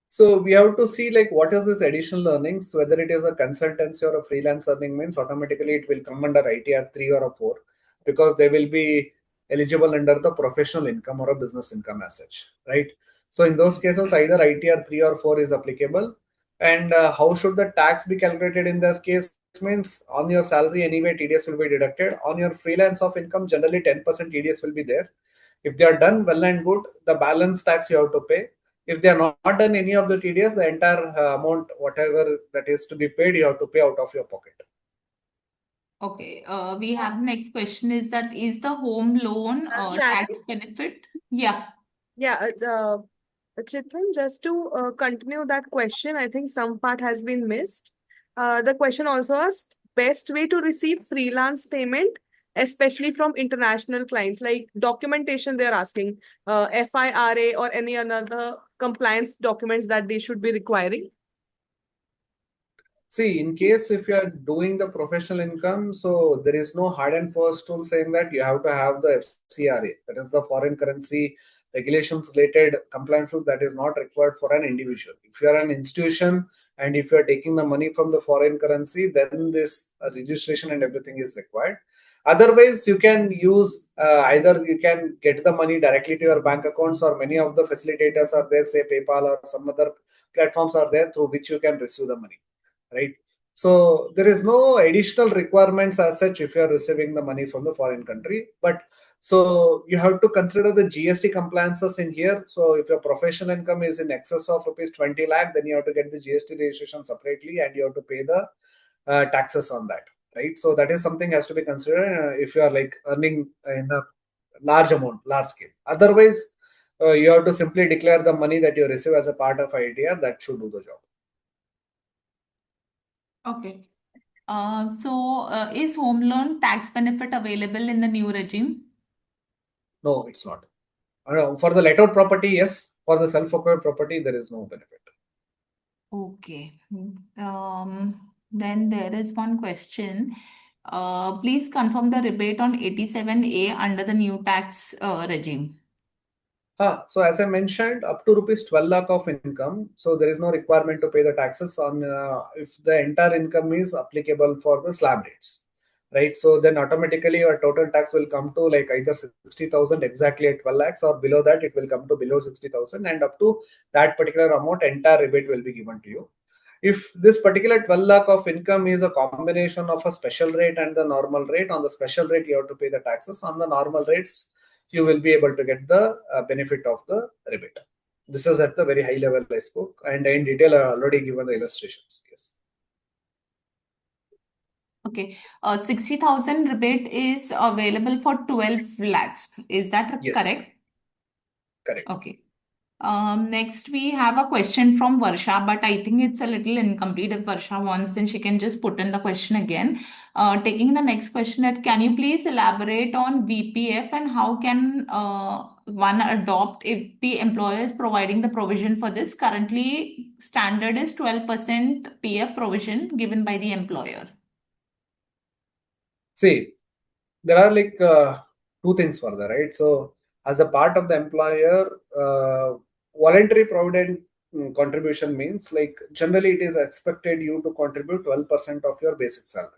So we have to see like what is this additional earnings, whether it is a consultancy or a freelance earning means automatically it will come under ITR 3 or a 4 because they will be eligible under the professional income or a business income as such, right? So in those cases, either ITR 3 or 4 is applicable. And how should the tax be calculated in this case means on your salary anyway, TDS will be deducted. On your freelance of income, generally 10% TDS will be there. If they are done, well and good, the balance tax you have to pay. If they are not done any of the TDS, the entire amount, whatever that is to be paid, you have to pay out of your pocket. Okay, we have next question is that is the home loan Shannon? tax benefit? Yeah. Yeah, Chitran, just to continue that question, I think some part has been missed. The question also asked best way to receive freelance payment, especially from international clients, like documentation they're asking, FIRA or any another compliance documents that they should be requiring. See, in case if you are doing the professional income, so there is no hard and fast rule saying that you have to have the FCRA, that is the foreign currency regulations related compliances that is not required for an individual. If you are an institution and if you are taking the money from the foreign currency, then this registration and everything is required. Otherwise, you can use either you can get the money directly to your bank accounts, or many of the facilitators are there, say PayPal or some other platforms are there through which you can receive the money, right? So there is no additional requirements as such if you are receiving the money from the foreign country. But so you have to consider the GST compliances in here. So if your professional income is in excess of rupees 20 lakh, then you have to get the GST registration separately and you have to pay the taxes on that, right? So that is something has to be considered if you are like earning in a large amount, large scale. Otherwise, you have to simply declare the money that you receive as a part of ITR. That should do the job. Okay. Is home loan tax benefit available in the new regime? No, it's not. For the letter property, yes. For the self-acquired property, there is no benefit. Okay. Then there is one question. Please confirm the rebate on 87A under the new tax regime. So as I mentioned, up to rupees 12 lakh of income, so there is no requirement to pay the taxes on if the entire income is applicable for the slab rates, right? So then automatically your total tax will come to like either 60,000 exactly at 12 lakhs, or below that it will come to below 60,000, and up to that particular amount, entire rebate will be given to you. If this particular 12 lakh of income is a combination of a special rate and the normal rate, on the special rate you have to pay the taxes. On the normal rates, you will be able to get the benefit of the rebate. This is at the very high level I spoke, and in detail I already given the illustrations. Yes. Okay. 60,000 rebate is available for 12 lakhs. Is that Yes. correct? Correct. Okay. Next, we have a question from Varsha, but I think it's a little incomplete. If Varsha wants, then she can just put in the question again. Taking the next question, that can you please elaborate on VPF and how can one adopt if the employer is providing the provision for this? Currently, standard is 12% PF provision given by the employer. See, there are like two things further, right? So, as a part of the employer, voluntary provident contribution means like generally it is expected you to contribute 12% of your basic salary.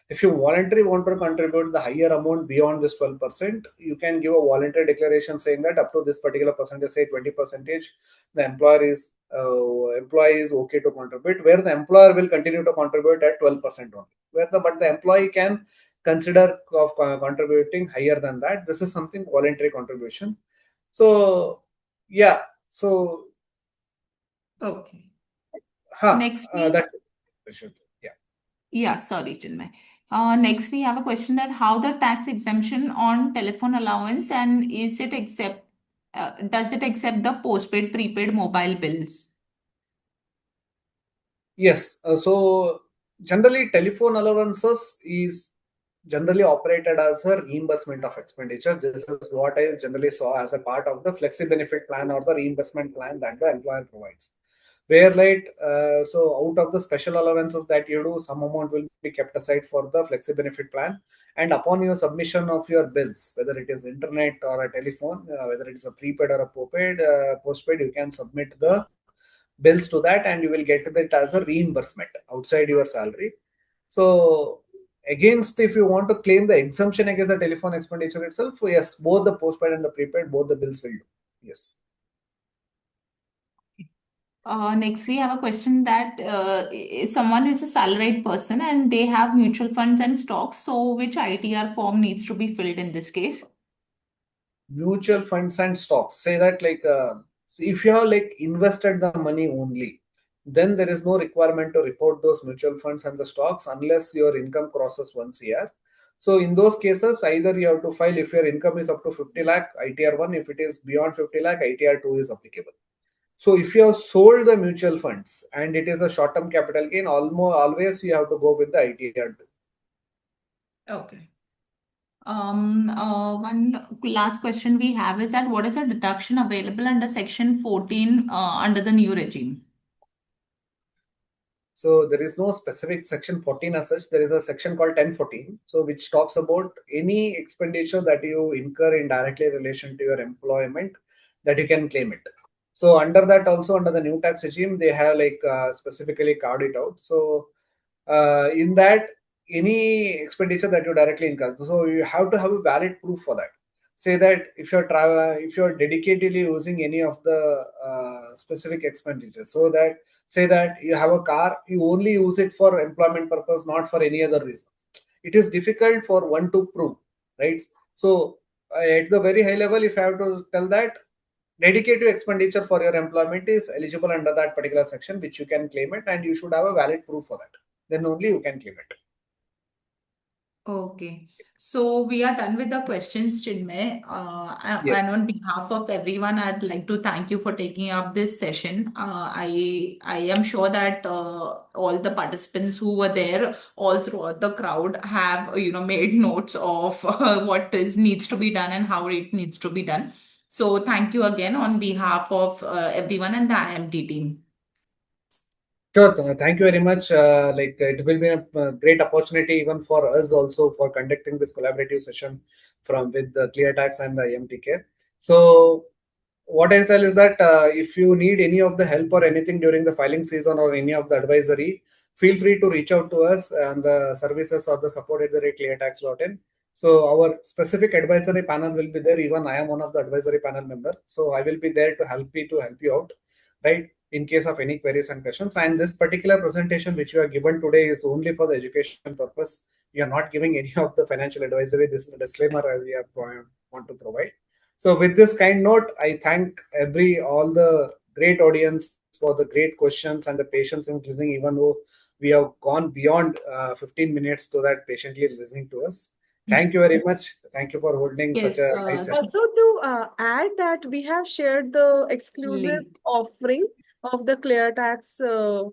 If you voluntarily want to contribute the higher amount beyond this 12%, you can give a voluntary declaration saying that up to this particular percentage, say 20 percentage, the employee is okay to contribute, where the employer will continue to contribute at 12% only. But the employee can consider of contributing higher than that. This is something voluntary contribution. So yeah, so Okay. huh, Next, we that's it. Yeah, sorry, Chinmay. Next, we have a question that how the tax exemption on telephone allowance and does it accept the postpaid, prepaid mobile bills? Yes, so generally telephone allowances is generally operated as a reimbursement of expenditure. This is what I generally saw as a part of the flexi benefit plan or the reimbursement plan that the employer provides. Where like so out of the special allowances that you do, some amount will be kept aside for the flexi benefit plan, and upon your submission of your bills, whether it is internet or a telephone, whether it is a prepaid or a postpaid, you can submit the bills to that and you will get it as a reimbursement outside your salary. So against, if you want to claim the exemption against the telephone expenditure itself, so yes, both the postpaid and the prepaid, both the bills will do. Yes. Next, we have a question that if someone is a salaried person and they have mutual funds and stocks, so which ITR form needs to be filled in this case? Mutual funds and stocks, say that like if you have like invested the money only, then there is no requirement to report those mutual funds and the stocks unless your income crosses 1 CR. So in those cases, either you have to file if your income is up to 50 lakh ITR 1, if it is beyond 50 lakh ITR 2 is applicable. So if you have sold the mutual funds and it is a short term capital gain, always you have to go with the ITR 2. Okay. One last question we have is that what is the deduction available under Section 14 under the new regime? So there is no specific section 14 as such. There is a section called 1014, so which talks about any expenditure that you incur in directly relation to your employment that you can claim it. So under that also under the new tax regime, they have like specifically carved it out. So in that any expenditure that you directly incur, so you have to have a valid proof for that. Say that if you're dedicatedly using any of the specific expenditures, so that say that you have a car, you only use it for employment purpose, not for any other reason. It is difficult for one to prove, right? So at the very high level, if I have to tell that dedicated expenditure for your employment is eligible under that particular section, which you can claim it, and you should have a valid proof for that. Then only you can claim it. Okay. So we are done with the questions, Chinmay. And Yes. on behalf of everyone, I'd like to thank you for taking up this session. I am sure that all the participants who were there all throughout the crowd have made notes of what is needs to be done and how it needs to be done. So thank you again on behalf of everyone and the IMT team. Sure. Thank you very much. It will be a great opportunity even for us also for conducting this collaborative session from with the ClearTax and the MTK. So what I tell is that if you need any of the help or anything during the filing season or any of the advisory, feel free to reach out to us and the services or the support at the rate cleartax.in. So our specific advisory panel will be there. Even I am one of the advisory panel member. So I will be there to help you out, right? In case of any queries and questions. And this particular presentation which you are given today is only for the education purpose. We are not giving any of the financial advisory. This is a disclaimer we want to provide. So with this kind note, I thank all the great audience for the great questions and the patience in listening, even though we have gone beyond 15 minutes to that patiently listening to us. Thank you very much. Thank you for holding such Yes, a nice session. Also, to add that we have shared the exclusive link. offering of the ClearTax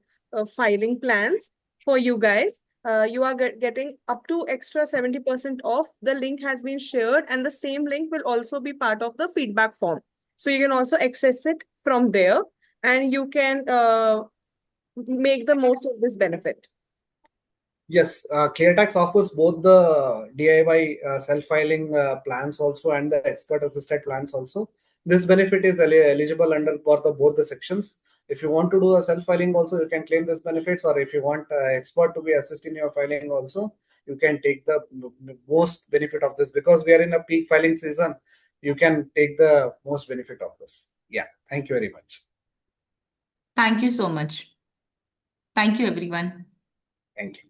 filing plans for you guys. You are getting up to extra 70% off. The link has been shared, and the same link will also be part of the feedback form. So you can also access it from there, and you can make the most of this benefit. Yes, ClearTax offers both the DIY self-filing plans also and the expert-assisted plans also. This benefit is eligible under for the both the sections. If you want to do a self-filing also, you can claim this benefits, or if you want expert to be assisting your filing also, you can take the most benefit of this because we are in a peak filing season. You can take the most benefit of this. Yeah, thank you very much. Thank you so much. Thank you, everyone. Thank you.